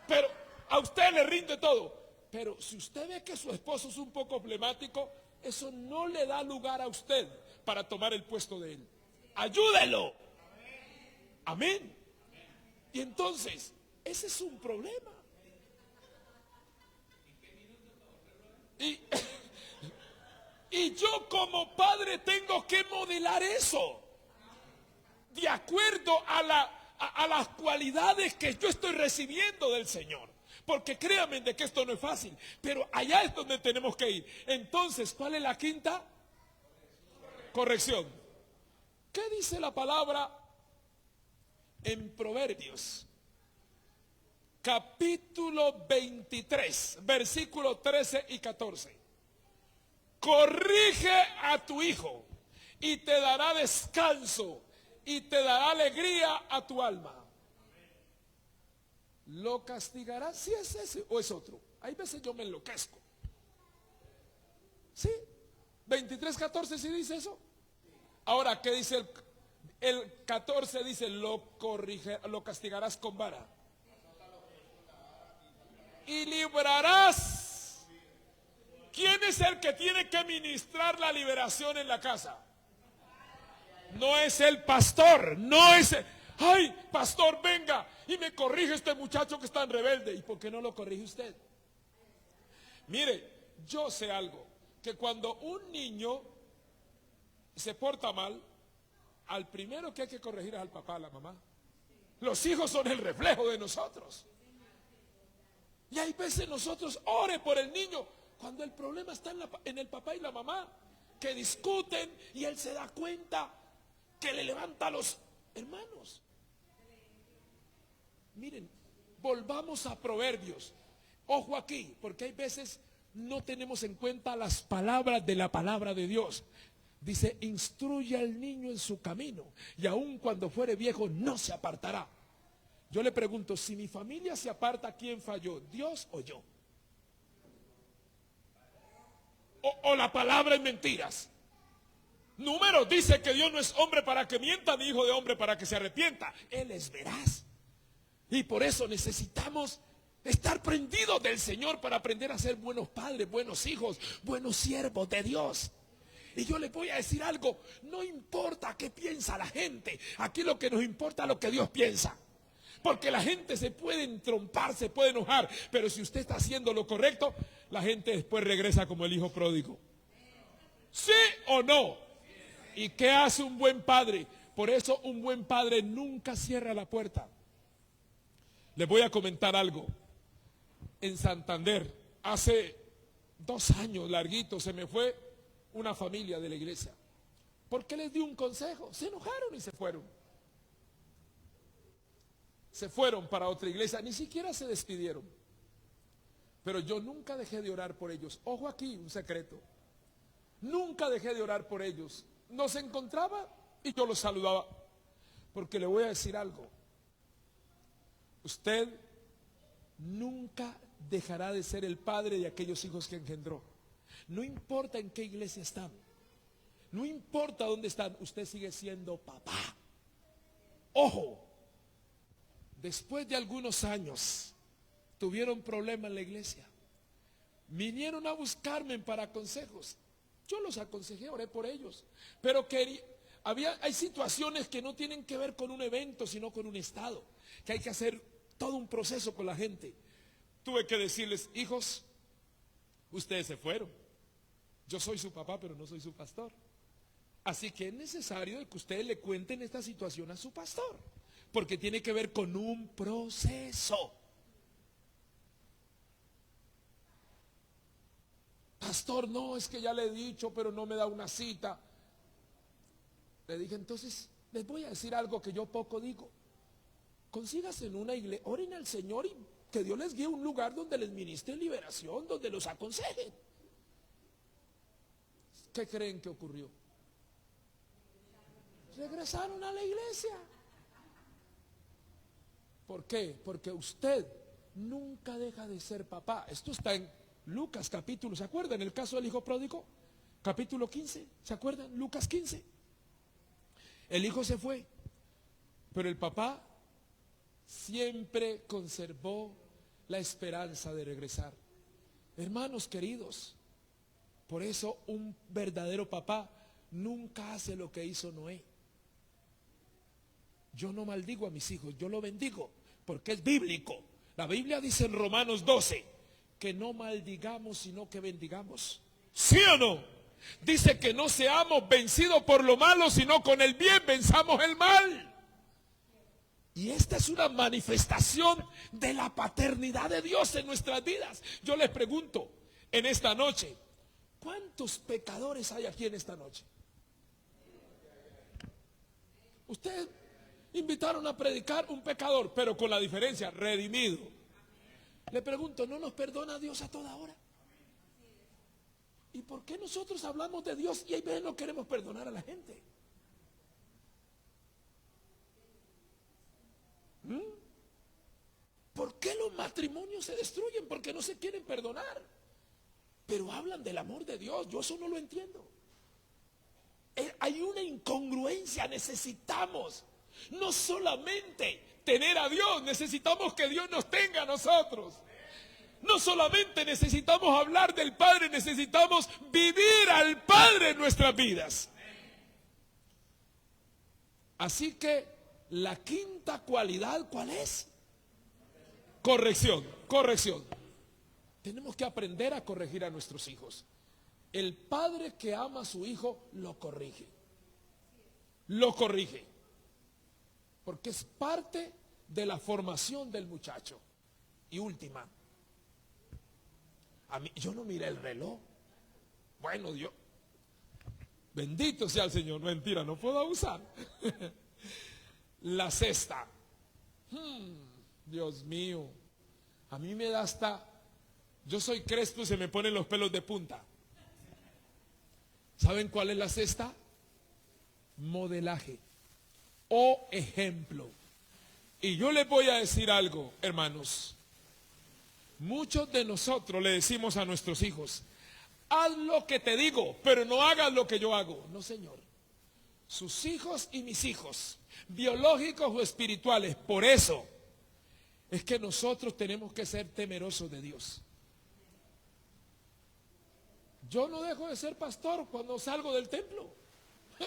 Pero a usted le rinde todo. Pero si usted ve que su esposo es un poco problemático, eso no le da lugar a usted para tomar el puesto de él. Ayúdelo. Amén. Y entonces, ese es un problema. Y yo como padre tengo que modelar eso. De acuerdo a las cualidades que yo estoy recibiendo del Señor. Porque créanme de que esto no es fácil, pero allá es donde tenemos que ir. Entonces, ¿cuál es la quinta? Corrección. ¿Qué dice la palabra en Proverbios? Capítulo 23, versículos 13 y 14. Corrige a tu hijo y te dará descanso y te dará alegría a tu alma. ¿Lo castigará si es ese o es otro? Hay veces yo me enloquezco. ¿Sí? 23:14 sí dice eso. Ahora, ¿qué dice el 14? Dice, lo castigarás con vara. Y librarás. ¿Quién es el que tiene que ministrar la liberación en la casa? No es el pastor, no es ay, pastor, venga y me corrige este muchacho que es tan rebelde. ¿Y por qué no lo corrige usted? Mire, yo sé algo, que cuando un niño se porta mal, al primero que hay que corregir es al papá, a la mamá. Los hijos son el reflejo de nosotros. Y hay veces nosotros ore por el niño cuando el problema está en el papá y la mamá, que discuten y él se da cuenta que le levanta a los hermanos. Miren, volvamos a Proverbios. Ojo aquí, porque hay veces no tenemos en cuenta las palabras de la palabra de Dios. Dice, instruye al niño en su camino y aun cuando fuere viejo no se apartará. Yo le pregunto, si mi familia se aparta, ¿quién falló? ¿Dios o yo? ¿O la palabra es mentiras? Números dice que Dios no es hombre para que mienta, ni hijo de hombre para que se arrepienta. Él es veraz. Y por eso necesitamos estar prendidos del Señor para aprender a ser buenos padres, buenos hijos, buenos siervos de Dios. Y yo les voy a decir algo, no importa qué piensa la gente, aquí lo que nos importa es lo que Dios piensa. Porque la gente se puede entrompar, se puede enojar, pero si usted está haciendo lo correcto, la gente después regresa como el hijo pródigo. ¿Sí o no? ¿Y qué hace un buen padre? Por eso un buen padre nunca cierra la puerta. Les voy a comentar algo. En Santander, hace 2 años larguito, se me fue una familia de la iglesia. ¿Por qué les di un consejo? Se enojaron y se fueron. Se fueron para otra iglesia, ni siquiera se despidieron. Pero yo nunca dejé de orar por ellos. Ojo aquí, un secreto. Nunca dejé de orar por ellos. Nos encontraba y yo los saludaba. Porque le voy a decir algo. Usted nunca dejará de ser el padre de aquellos hijos que engendró. No importa en qué iglesia están. No importa dónde están, usted sigue siendo papá. Ojo, después de algunos años tuvieron problemas en la iglesia. Vinieron a buscarme para consejos. Yo los aconsejé, oré por ellos. Pero hay situaciones que no tienen que ver con un evento, sino con un estado. Que hay que hacer todo un proceso con la gente. Tuve que decirles: hijos, ustedes se fueron. Yo soy su papá, pero no soy su pastor. Así que es necesario que ustedes le cuenten esta situación a su pastor, porque tiene que ver con un proceso. Pastor, no, es que ya le he dicho, pero no me da una cita. Le dije: entonces les voy a decir algo que yo poco digo. Consíganse en una iglesia, oren al Señor y que Dios les guíe a un lugar donde les ministre liberación, donde los aconsejen. ¿Qué creen que ocurrió? Regresaron a la iglesia. ¿Por qué? Porque usted nunca deja de ser papá. Esto está en Lucas capítulo, ¿se acuerdan? El caso del hijo pródigo, capítulo 15, ¿se acuerdan? Lucas 15. El hijo se fue, pero el papá siempre conservó la esperanza de regresar. Hermanos queridos, por eso un verdadero papá nunca hace lo que hizo Noé. Yo no maldigo a mis hijos, yo lo bendigo, porque es bíblico. La Biblia dice en Romanos 12 que no maldigamos, sino que bendigamos. ¿Sí o no? Dice que no seamos vencidos por lo malo, sino con el bien venzamos el mal. Y esta es una manifestación de la paternidad de Dios en nuestras vidas. Yo les pregunto en esta noche: ¿cuántos pecadores hay aquí en esta noche? Ustedes invitaron a predicar un pecador, pero con la diferencia, redimido. Le pregunto, ¿no nos perdona Dios a toda hora? ¿Y por qué nosotros hablamos de Dios y a veces no queremos perdonar a la gente? ¿Por qué los matrimonios se destruyen? Porque no se quieren perdonar. Pero hablan del amor de Dios. Yo eso no lo entiendo. Hay una incongruencia. Necesitamos no solamente tener a Dios, necesitamos que Dios nos tenga a nosotros. No solamente necesitamos hablar del Padre, necesitamos vivir al Padre en nuestras vidas. Así que la quinta cualidad, ¿cuál es? Corrección, corrección. Tenemos que aprender a corregir a nuestros hijos. El padre que ama a su hijo lo corrige. Lo corrige. Porque es parte de la formación del muchacho. Y última, yo no miré el reloj. Bueno, Dios, bendito sea el Señor. No, mentira, no puedo abusar. La sexta. Dios mío, a mí me da hasta, yo soy crespo y se me ponen los pelos de punta. ¿Saben cuál es la sexta? Modelaje o ejemplo. Y yo les voy a decir algo, hermanos. Muchos de nosotros le decimos a nuestros hijos: haz lo que te digo, pero no hagas lo que yo hago. No, señor. Sus hijos y mis hijos, biológicos o espirituales, por eso es que nosotros tenemos que ser temerosos de Dios. Yo no dejo de ser pastor cuando salgo del templo.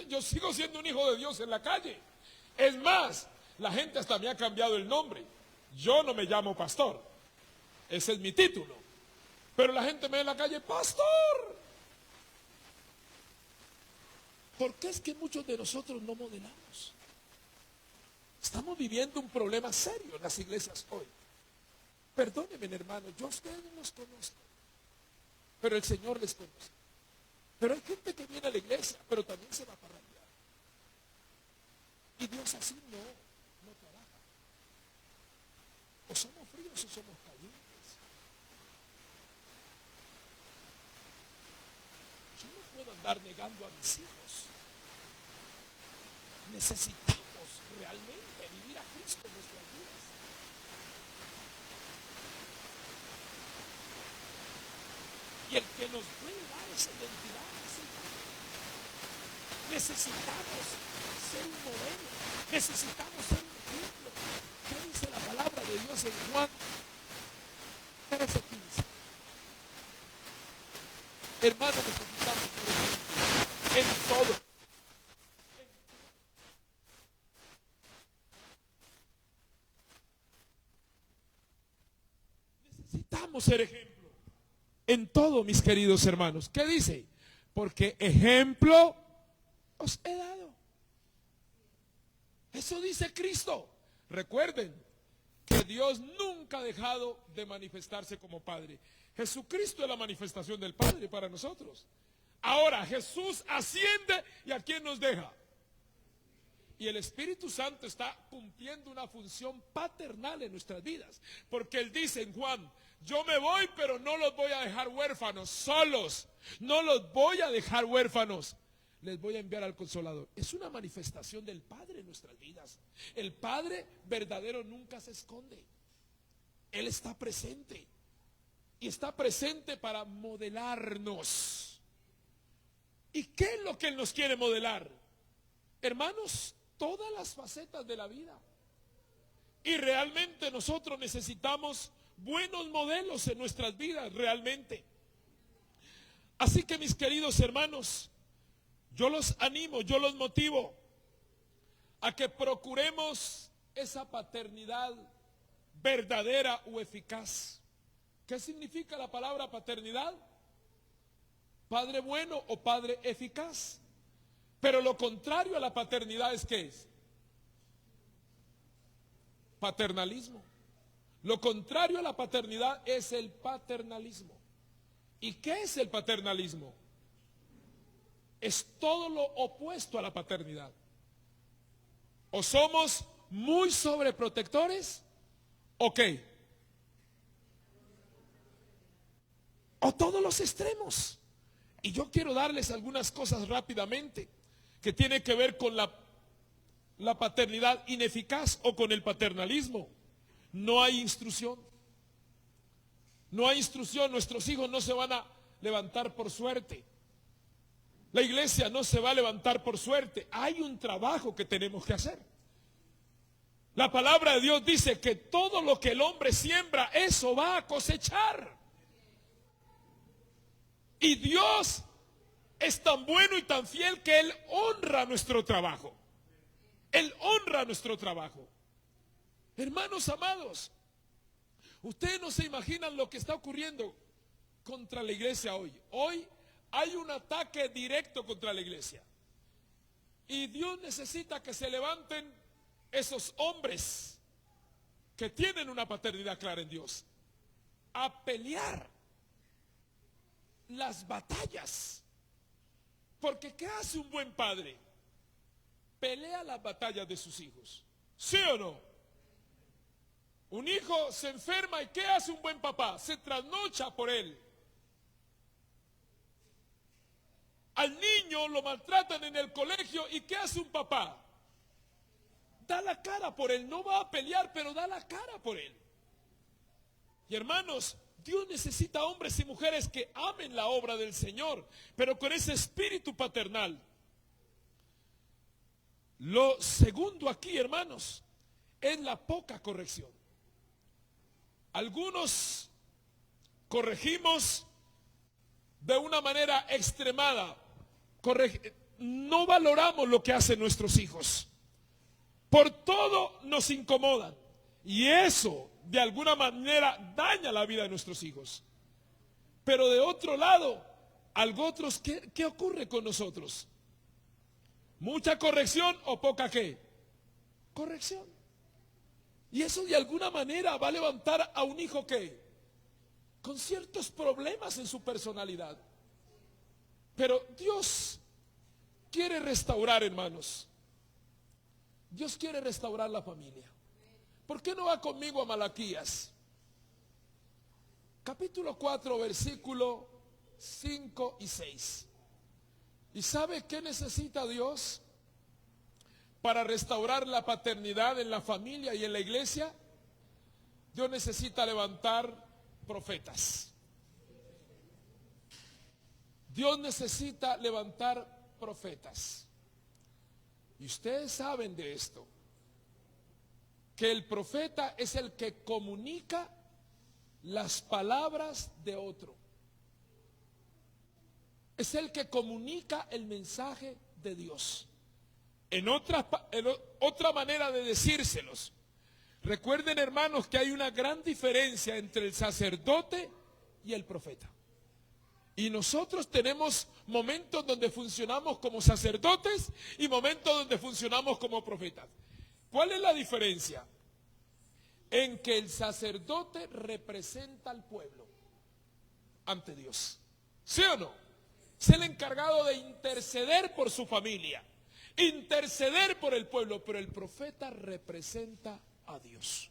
Yo sigo siendo un hijo de Dios en la calle. Es más, la gente hasta me ha cambiado el nombre. Yo no me llamo pastor. Ese es mi título. Pero la gente me ve en la calle: pastor. ¿Por qué es que muchos de nosotros no modelamos? Estamos viviendo un problema serio en las iglesias hoy. Perdónenme, hermano, yo a ustedes no los conozco, pero el Señor les conoce. Pero hay gente que viene a la iglesia, pero también se va para allá. Y Dios así no trabaja. O somos fríos o somos calientes. Yo no puedo andar negando a mis hijos. Necesitamos realmente vivir a Cristo en nuestras vidas. Y el que nos puede dar esa identidad es el Padre. Necesitamos ser un modelo, necesitamos ser un ejemplo. ¿Qué dice la palabra de Dios en Juan 13:15? Hermanos, necesitamos ser ejemplo en todo. Necesitamos ser ejemplo en todo, mis queridos hermanos. ¿Qué dice? Porque ejemplo os he dado. Eso dice Cristo. Recuerden que Dios nunca ha dejado de manifestarse como Padre. Jesucristo es la manifestación del Padre para nosotros. Ahora Jesús asciende, ¿y a quién nos deja? Y el Espíritu Santo está cumpliendo una función paternal en nuestras vidas. Porque Él dice en Juan: yo me voy, pero no los voy a dejar huérfanos, solos. No los voy a dejar huérfanos. Les voy a enviar al Consolador. Es una manifestación del Padre en nuestras vidas. El Padre verdadero nunca se esconde. Él está presente. Y está presente para modelarnos. ¿Y qué es lo que Él nos quiere modelar? Hermanos, todas las facetas de la vida. Y realmente nosotros necesitamos buenos modelos en nuestras vidas, realmente. Así que, mis queridos hermanos, yo los animo, yo los motivo a que procuremos esa paternidad verdadera o eficaz. ¿Qué significa la palabra paternidad? Padre bueno o padre eficaz. Pero lo contrario a la paternidad es ¿qué es? Paternalismo. Lo contrario a la paternidad es el paternalismo. ¿Y qué es el paternalismo? Es todo lo opuesto a la paternidad. O somos muy sobreprotectores, ¿o qué? O todos los extremos. Y yo quiero darles algunas cosas rápidamente que tienen que ver con la paternidad ineficaz o con el paternalismo. No hay instrucción. No hay instrucción. Nuestros hijos no se van a levantar por suerte. La iglesia no se va a levantar por suerte. Hay un trabajo que tenemos que hacer. La palabra de Dios dice que todo lo que el hombre siembra, eso va a cosechar. Y Dios es tan bueno y tan fiel que Él honra nuestro trabajo. Él honra nuestro trabajo. Hermanos amados, ustedes no se imaginan lo que está ocurriendo contra la iglesia hoy. Hoy hay un ataque directo contra la iglesia. Y Dios necesita que se levanten esos hombres que tienen una paternidad clara en Dios a pelear las batallas. Porque ¿qué hace un buen padre? Pelea las batallas de sus hijos. ¿Sí o no? Un hijo se enferma y ¿qué hace un buen papá? Se trasnocha por él. Al niño lo maltratan en el colegio y ¿qué hace un papá? Da la cara por él. No va a pelear, pero da la cara por él. Y hermanos, Dios necesita hombres y mujeres que amen la obra del Señor, pero con ese espíritu paternal. Lo segundo aquí, hermanos, es la poca corrección. Algunos corregimos de una manera extremada. No valoramos lo que hacen nuestros hijos. Por todo nos incomodan. Y eso, de alguna manera, daña la vida de nuestros hijos. Pero de otro lado, ¿qué ocurre con nosotros? ¿Mucha corrección o poca qué? Corrección. Y eso de alguna manera va a levantar a un hijo que con ciertos problemas en su personalidad. Pero Dios quiere restaurar, hermanos. Dios quiere restaurar la familia. ¿Por qué no va conmigo a Malaquías? Capítulo 4, versículo 5 y 6. ¿Y sabe qué necesita Dios para restaurar la paternidad en la familia y en la iglesia? Dios necesita levantar profetas. Dios necesita levantar profetas. Y ustedes saben de esto, que el profeta es el que comunica las palabras de otro. Es el que comunica el mensaje de Dios. En otra manera de decírselos, recuerden, hermanos, que hay una gran diferencia entre el sacerdote y el profeta. Y nosotros tenemos momentos donde funcionamos como sacerdotes y momentos donde funcionamos como profetas. ¿Cuál es la diferencia? En que el sacerdote representa al pueblo ante Dios. ¿Sí o no? Es el encargado de interceder por su familia, interceder por el pueblo, pero el profeta representa a Dios.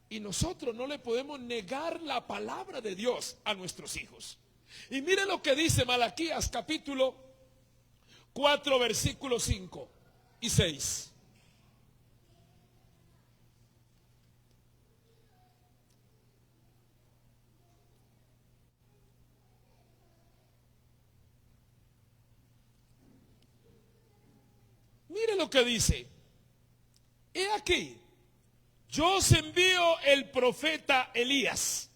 Y nosotros no le podemos negar la palabra de Dios a nuestros hijos. Y mire lo que dice Malaquías capítulo 4 versículos 5 y 6. Mire lo que dice. He aquí, yo os envío el profeta Elías,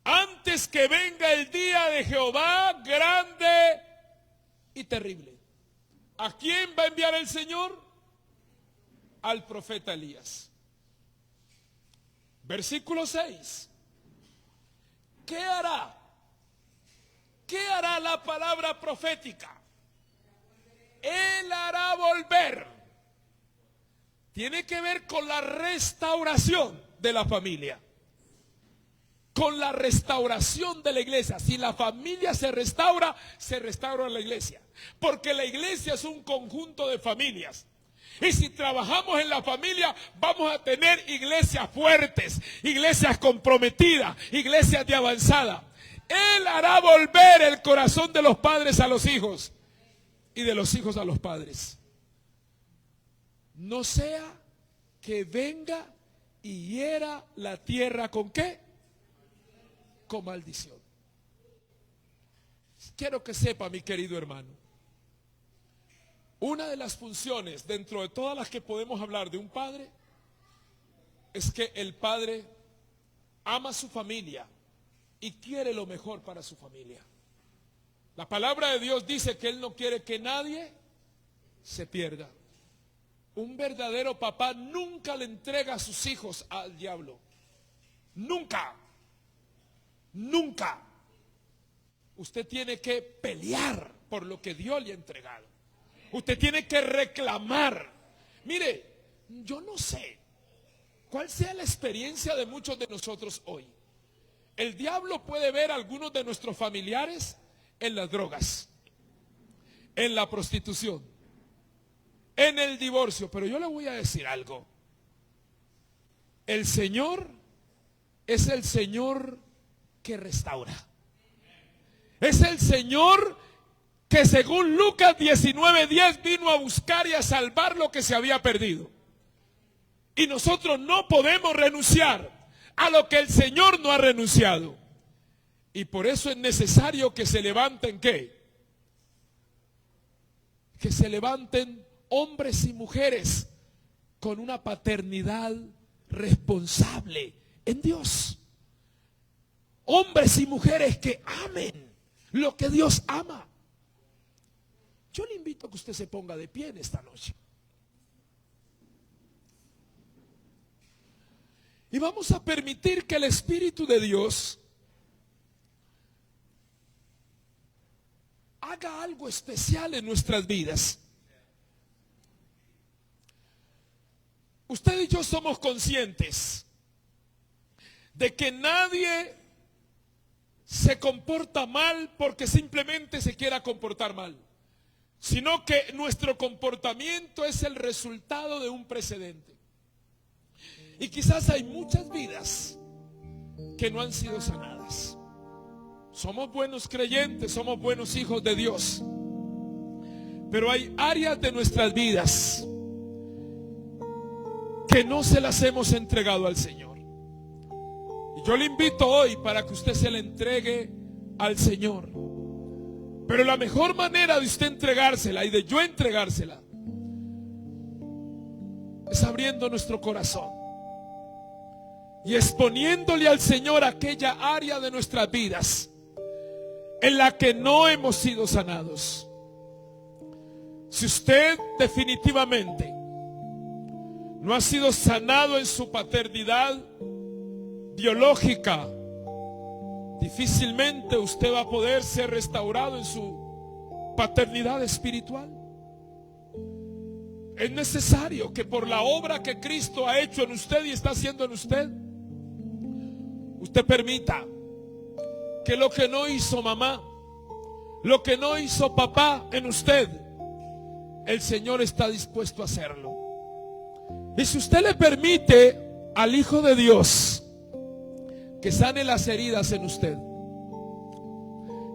antes que venga el día de Jehová grande y terrible. ¿A quién va a enviar el Señor? Al profeta Elías. Versículo 6. ¿Qué hará? ¿Qué hará la palabra profética? Él hará volver. Tiene que ver con la restauración de la familia, con la restauración de la iglesia. Si la familia se restaura la iglesia, porque la iglesia es un conjunto de familias. Y si trabajamos en la familia, vamos a tener iglesias fuertes, iglesias comprometidas, iglesias de avanzada. Él hará volver el corazón de los padres a los hijos y de los hijos a los padres. No sea que venga y hiera la tierra ¿con qué? Con maldición. Quiero que sepa, mi querido hermano, una de las funciones dentro de todas las que podemos hablar de un padre es que el padre ama a su familia y quiere lo mejor para su familia. La palabra de Dios dice que Él no quiere que nadie se pierda. Un verdadero papá nunca le entrega a sus hijos al diablo. Nunca. Nunca. Usted tiene que pelear por lo que Dios le ha entregado. Usted tiene que reclamar. Mire, yo no sé cuál sea la experiencia de muchos de nosotros hoy. El diablo puede ver a algunos de nuestros familiares en las drogas, en la prostitución, en el divorcio. Pero yo le voy a decir algo. El Señor es el Señor que restaura. Es el Señor que según Lucas 19:10 vino a buscar y a salvar lo que se había perdido. Y nosotros no podemos renunciar a lo que el Señor no ha renunciado. Y por eso es necesario que se levanten ¿qué? Que se levanten hombres y mujeres con una paternidad responsable en Dios. Hombres y mujeres que amen lo que Dios ama. Yo le invito a que usted se ponga de pie en esta noche. Y vamos a permitir que el Espíritu de Dios haga algo especial en nuestras vidas. Usted y yo somos conscientes de que nadie se comporta mal porque simplemente se quiera comportar mal, sino que nuestro comportamiento es el resultado de un precedente. Y quizás hay muchas vidas que no han sido sanadas. Somos buenos creyentes, somos buenos hijos de Dios, pero hay áreas de nuestras vidas que no se las hemos entregado al Señor. Y yo le invito hoy para que usted se le entregue al Señor. Pero la mejor manera de usted entregársela y de yo entregársela es abriendo nuestro corazón y exponiéndole al Señor aquella área de nuestras vidas en la que no hemos sido sanados. Si usted definitivamente no ha sido sanado en su paternidad biológica, difícilmente usted va a poder ser restaurado en su paternidad espiritual. Es necesario que por la obra que Cristo ha hecho en usted y está haciendo en usted, usted permita que lo que no hizo mamá, lo que no hizo papá en usted, el Señor está dispuesto a hacerlo. Y si usted le permite al Hijo de Dios que sane las heridas en usted,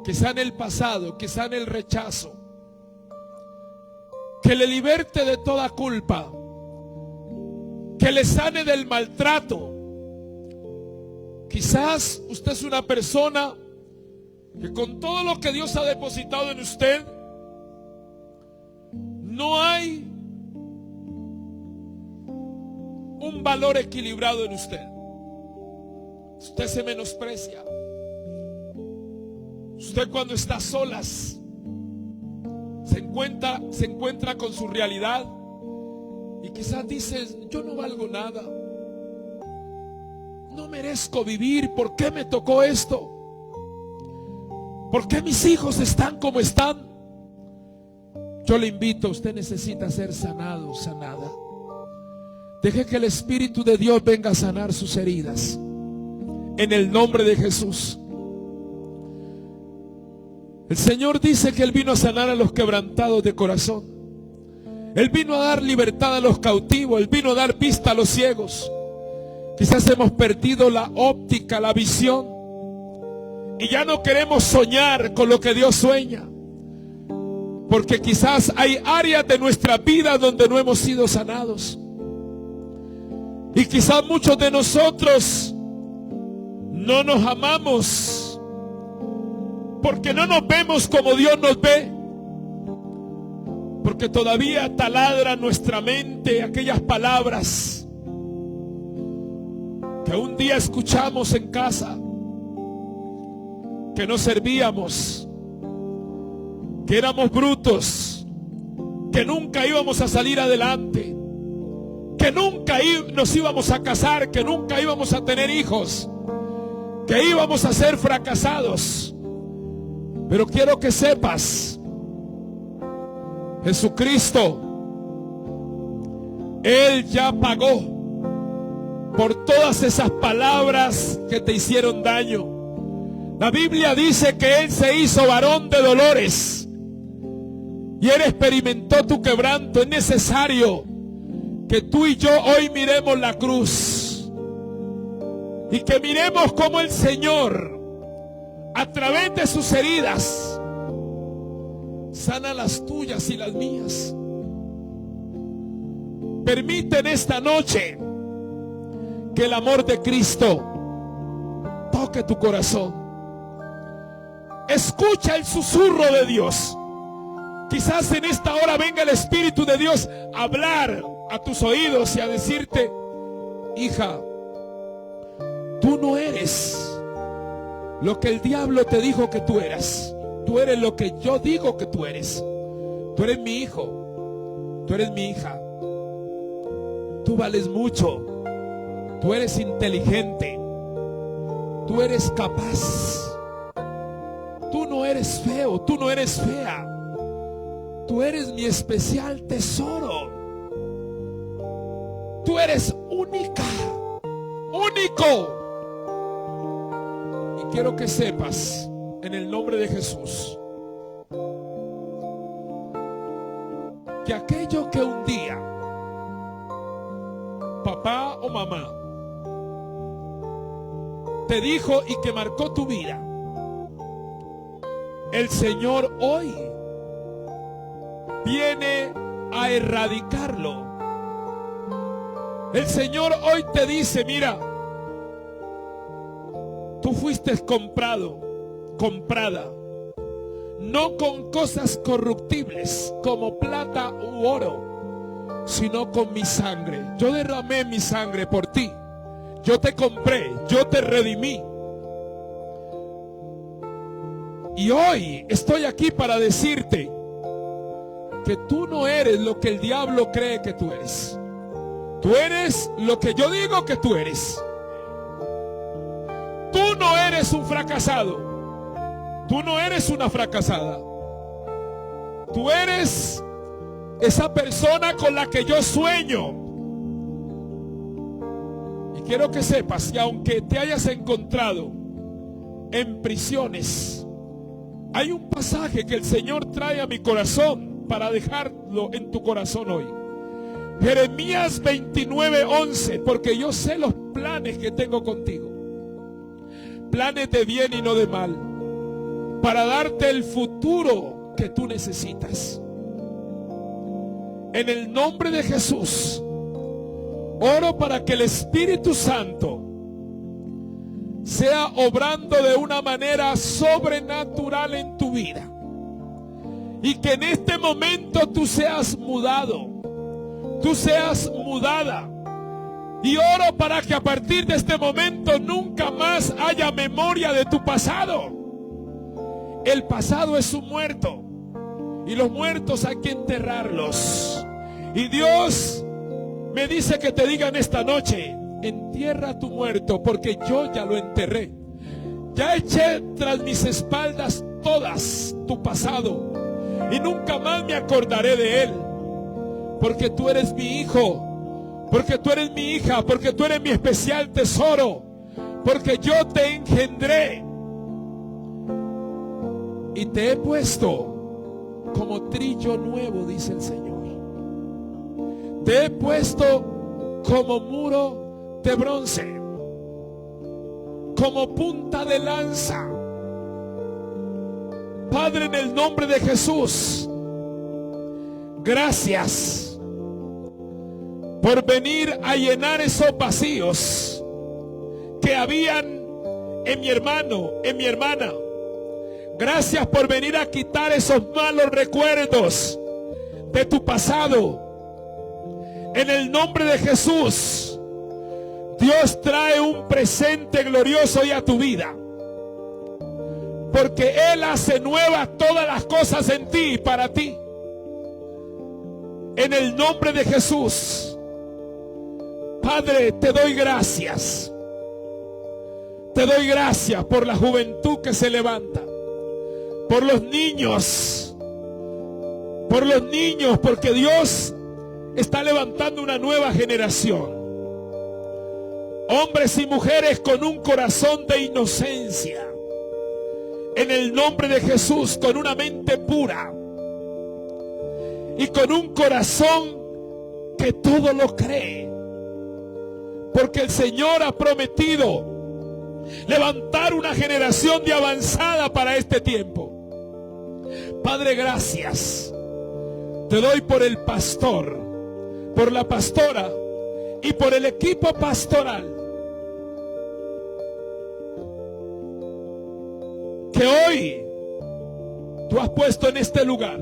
que sane el pasado, que sane el rechazo, que le liberte de toda culpa, que le sane del maltrato. Quizás usted es una persona que con todo lo que Dios ha depositado en usted, no hay un valor equilibrado en usted. Usted se menosprecia. Usted cuando está a solas se encuentra con su realidad y quizás dices: yo no valgo nada, no merezco vivir, ¿por qué me tocó esto? ¿Por qué mis hijos están como están? Yo le invito, usted necesita ser sanado, sanada. Deje que el Espíritu de Dios venga a sanar sus heridas en el nombre de Jesús. El Señor dice que Él vino a sanar a los quebrantados de corazón. Él vino a dar libertad a los cautivos. Él vino a dar vista a los ciegos. Quizás hemos perdido la óptica, la visión, y ya no queremos soñar con lo que Dios sueña, porque quizás hay áreas de nuestra vida donde no hemos sido sanados. Y quizás muchos de nosotros no nos amamos porque no nos vemos como Dios nos ve, porque todavía taladra nuestra mente aquellas palabras que un día escuchamos en casa, que no servíamos, que éramos brutos, que nunca íbamos a salir adelante, que nunca nos íbamos a casar, que nunca íbamos a tener hijos, que íbamos a ser fracasados. Pero quiero que sepas, Jesucristo, Él ya pagó por todas esas palabras que te hicieron daño. La Biblia dice que Él se hizo varón de dolores y Él experimentó tu quebranto. Es necesario que tú y yo hoy miremos la cruz y que miremos cómo el Señor, a través de sus heridas, sana las tuyas y las mías. Permite en esta noche que el amor de Cristo toque tu corazón. Escucha el susurro de Dios. Quizás en esta hora venga el Espíritu de Dios a hablar a tus oídos y a decirte: hija, tú no eres lo que el diablo te dijo que tú eras. Tú eres lo que yo digo que tú eres. Tú eres mi hijo, tú eres mi hija. Tú vales mucho. Tú eres inteligente. Tú eres capaz. Tú no eres feo, tú no eres fea. Tú eres mi especial tesoro. Tú eres única, único. Y quiero que sepas, en el nombre de Jesús, que aquello que un día papá o mamá te dijo y que marcó tu vida, el Señor hoy viene a erradicarlo. El Señor hoy te dice: mira, tú fuiste comprado, comprada. no con cosas corruptibles como plata u oro, sino con mi sangre. Yo derramé mi sangre por ti. Yo te compré, yo te redimí. Y hoy estoy aquí para decirte que tú no eres lo que el diablo cree que tú eres. Tú eres lo que yo digo que tú eres. Tú no eres un fracasado. Tú no eres una fracasada. Tú eres esa persona con la que yo sueño. Y quiero que sepas que aunque te hayas encontrado en prisiones, hay un pasaje que el Señor trae a mi corazón para dejarlo en tu corazón hoy. Jeremías 29:11, porque yo sé los planes que tengo contigo. Planes de bien y no de mal, para darte el futuro que tú necesitas. En el nombre de Jesús, oro para que el Espíritu Santo sea obrando de una manera sobrenatural en tu vida. Y que en este momento tú seas mudado, tú seas mudada. Y oro para que a partir de este momento nunca más haya memoria de tu pasado. El pasado es un muerto, y los muertos hay que enterrarlos. Y Dios me dice que te digan esta noche: entierra tu muerto, porque yo ya lo enterré. Ya eché tras mis espaldas todas tu pasado, y nunca más me acordaré de él. Porque tú eres mi hijo, porque tú eres mi hija, porque tú eres mi especial tesoro, porque yo te engendré y te he puesto como trillo nuevo, dice el Señor. Te he puesto como muro de bronce, como punta de lanza. Padre, en el nombre de Jesús, gracias por venir a llenar esos vacíos que habían en mi hermano, en mi hermana. Gracias por venir a quitar esos malos recuerdos de tu pasado. En el nombre de Jesús, Dios trae un presente glorioso hoy a tu vida, porque Él hace nuevas todas las cosas en ti y para ti. En el nombre de Jesús, Padre, te doy gracias. Te doy gracias por la juventud que se levanta, por los niños, porque Dios está levantando una nueva generación. Hombres y mujeres con un corazón de inocencia. En el nombre de Jesús, con una mente pura y con un corazón que todo lo cree. Porque el Señor ha prometido levantar una generación de avanzada para este tiempo. Padre, gracias. Te doy por el pastor, por la pastora y por el equipo pastoral que hoy tú has puesto en este lugar,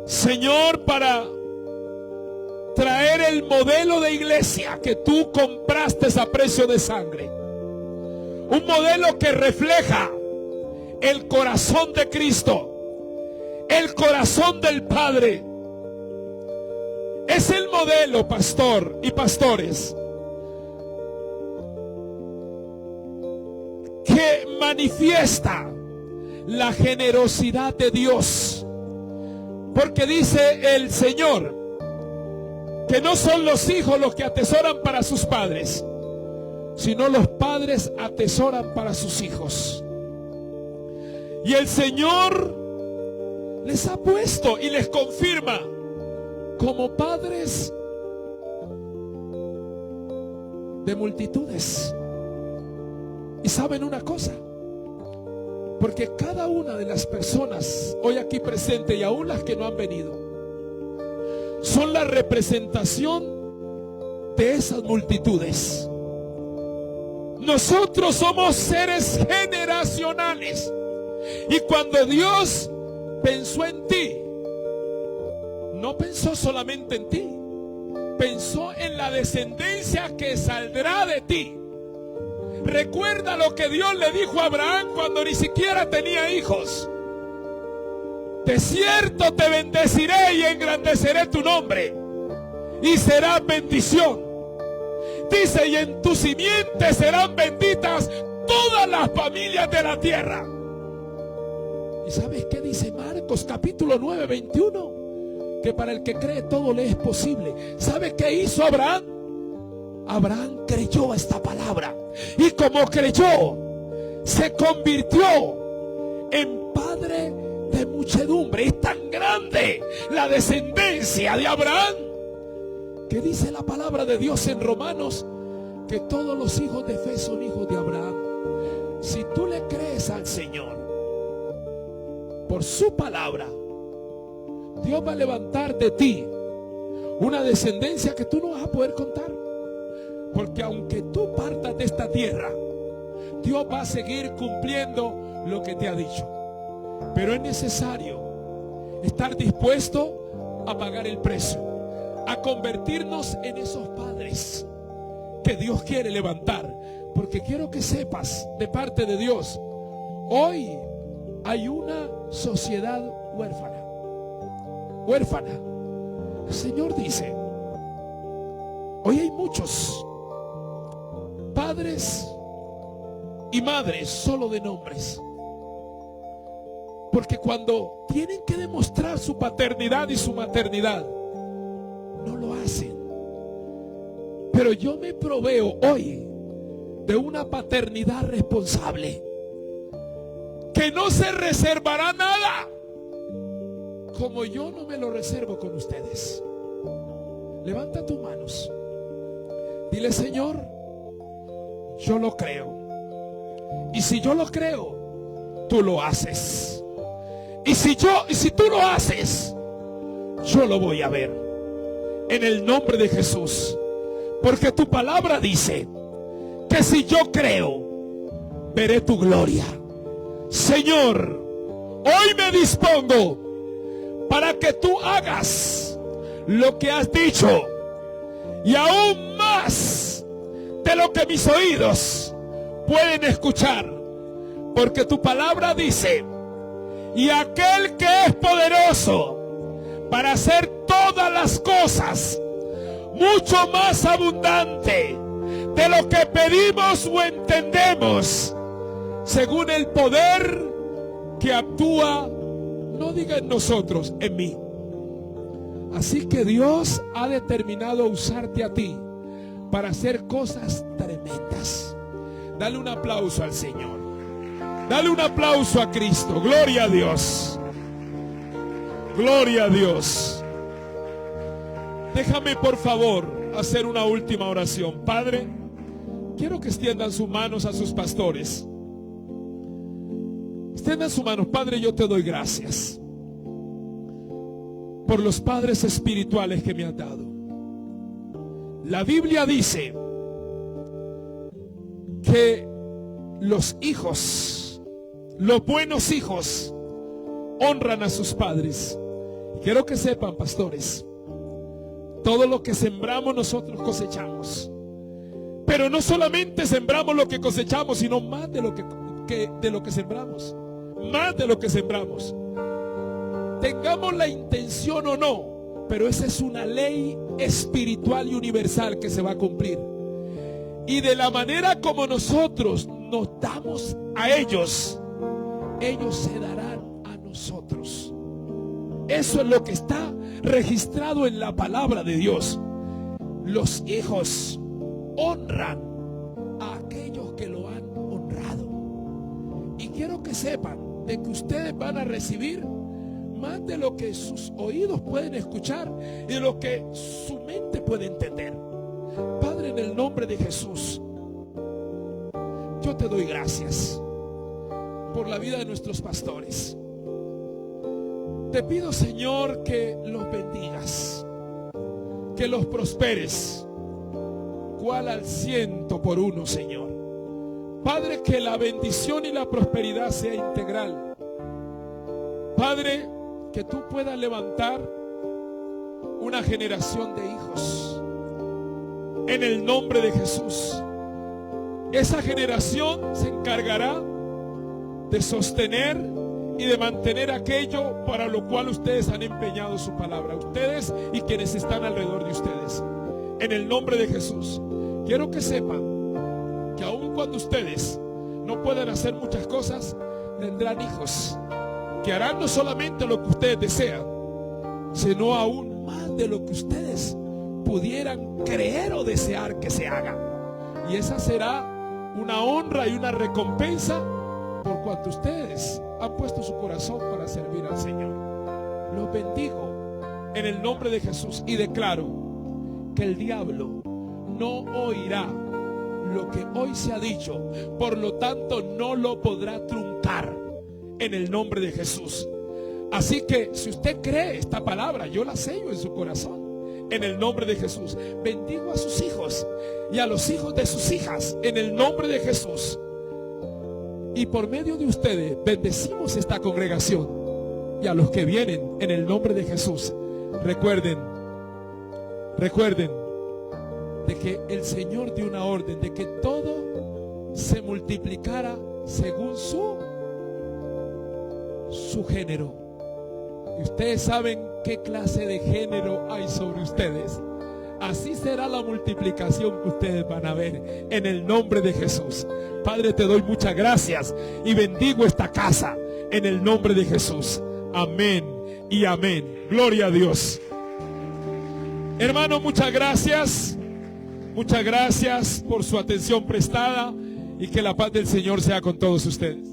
Señor, para traer el modelo de iglesia que tú compraste a precio de sangre. Un modelo que refleja el corazón de Cristo, el corazón del Padre. Es el modelo, pastor y pastores, que manifiesta la generosidad de Dios. Porque dice el Señor que no son los hijos los que atesoran para sus padres, sino los padres atesoran para sus hijos. Y el Señor les ha puesto y les confirma como padres de multitudes. Y saben una cosa, porque cada una de las personas hoy aquí presentes, y aún las que no han venido, son la representación de esas multitudes. Nosotros somos seres generacionales. Y cuando Dios pensó en ti, no pensó solamente en ti, pensó en la descendencia que saldrá de ti. Recuerda lo que Dios le dijo a Abraham cuando ni siquiera tenía hijos. De cierto te bendeciré y engrandeceré tu nombre, y será bendición. Dice, y en tu simiente serán benditas todas las familias de la tierra. ¿Y sabes qué dice Marcos capítulo 9, 21? Que para el que cree todo le es posible. ¿Sabes qué hizo Abraham? Abraham creyó a esta palabra, y como creyó, se convirtió en padre de muchedumbre. Es tan grande la descendencia de Abraham, que dice la palabra de Dios en Romanos, que todos los hijos de fe son hijos de Abraham. Si tú le crees al Señor, por su palabra, Dios va a levantar de ti una descendencia que tú no vas a poder contar. Porque aunque tú partas de esta tierra, Dios va a seguir cumpliendo lo que te ha dicho. Pero es necesario estar dispuesto a pagar el precio, a convertirnos en esos padres que Dios quiere levantar. Porque quiero que sepas, de parte de Dios, hoy hay una sociedad huérfana. Huérfana. El Señor dice, hoy hay muchos padres y madres solo de nombres, porque cuando tienen que demostrar su paternidad y su maternidad, no lo hacen. Pero yo me proveo hoy de una paternidad responsable, que no se reservará nada, como yo no me lo reservo con ustedes. Levanta tus manos, dile: Señor, yo lo creo. Y si yo lo creo, tú lo haces. Y si tú lo haces, yo lo voy a ver. En el nombre de Jesús. Porque tu palabra dice que si yo creo, veré tu gloria. Señor, hoy me dispongo para que tú hagas lo que has dicho, y aún más de lo que mis oídos pueden escuchar. Porque tu palabra dice: y aquel que es poderoso para hacer todas las cosas mucho más abundante de lo que pedimos o entendemos, según el poder que actúa, no diga en nosotros, en mí. Así que Dios ha determinado usarte a ti para hacer cosas tremendas. Dale un aplauso al Señor. Dale un aplauso a Cristo. Gloria a Dios. Gloria a Dios. Déjame por favor hacer una última oración. Padre, quiero que extiendan sus manos a sus pastores. Extiendan sus manos. Padre, yo te doy gracias por los padres espirituales que me has dado. La Biblia dice que los hijos, los buenos hijos, honran a sus padres. Quiero que sepan, pastores, todo lo que sembramos nosotros cosechamos. Pero no solamente sembramos lo que cosechamos, sino más de lo que sembramos. Más de lo que sembramos. Tengamos la intención o no, pero esa es una ley espiritual y universal que se va a cumplir. Y de la manera como nosotros nos damos a ellos, ellos se darán a nosotros. Eso es lo que está registrado en la palabra de Dios. Los hijos honran a aquellos que lo han honrado. Y quiero que sepan de que ustedes van a recibir más de lo que sus oídos pueden escuchar y de lo que su mente puede entender. Padre, en el nombre de Jesús, yo te doy gracias por la vida de nuestros pastores. Te pido, Señor, que los bendigas, que los prosperes, cual al 100 por 1, Señor. Padre, que la bendición y la prosperidad sea integral Padre, que tú puedas levantar una generación de hijos en el nombre de Jesús. Esa generación se encargará de sostener y de mantener aquello para lo cual ustedes han empeñado su palabra, ustedes y quienes están alrededor de ustedes. En el nombre de Jesús, quiero que sepan que aun cuando ustedes no puedan hacer muchas cosas, tendrán hijos que harán no solamente lo que ustedes desean, sino aún más de lo que ustedes pudieran creer o desear que se haga. Y esa será una honra y una recompensa por cuanto ustedes han puesto su corazón para servir al Señor. Los bendigo en el nombre de Jesús y declaro que el diablo no oirá lo que hoy se ha dicho, por lo tanto no lo podrá truncar en el nombre de Jesús. Así que si usted cree esta palabra, yo la sello en su corazón en el nombre de Jesús. Bendigo a sus hijos y a los hijos de sus hijas en el nombre de Jesús. Y por medio de ustedes bendecimos esta congregación y a los que vienen en el nombre de Jesús. Recuerden de que el Señor dio una orden de que todo se multiplicara según su género. Y ustedes saben qué clase de género hay sobre ustedes. Así será la multiplicación que ustedes van a ver en el nombre de Jesús. Padre, te doy muchas gracias y bendigo esta casa en el nombre de Jesús. Amén y amén. Gloria a Dios. Hermano, muchas gracias. Muchas gracias por su atención prestada y que la paz del Señor sea con todos ustedes.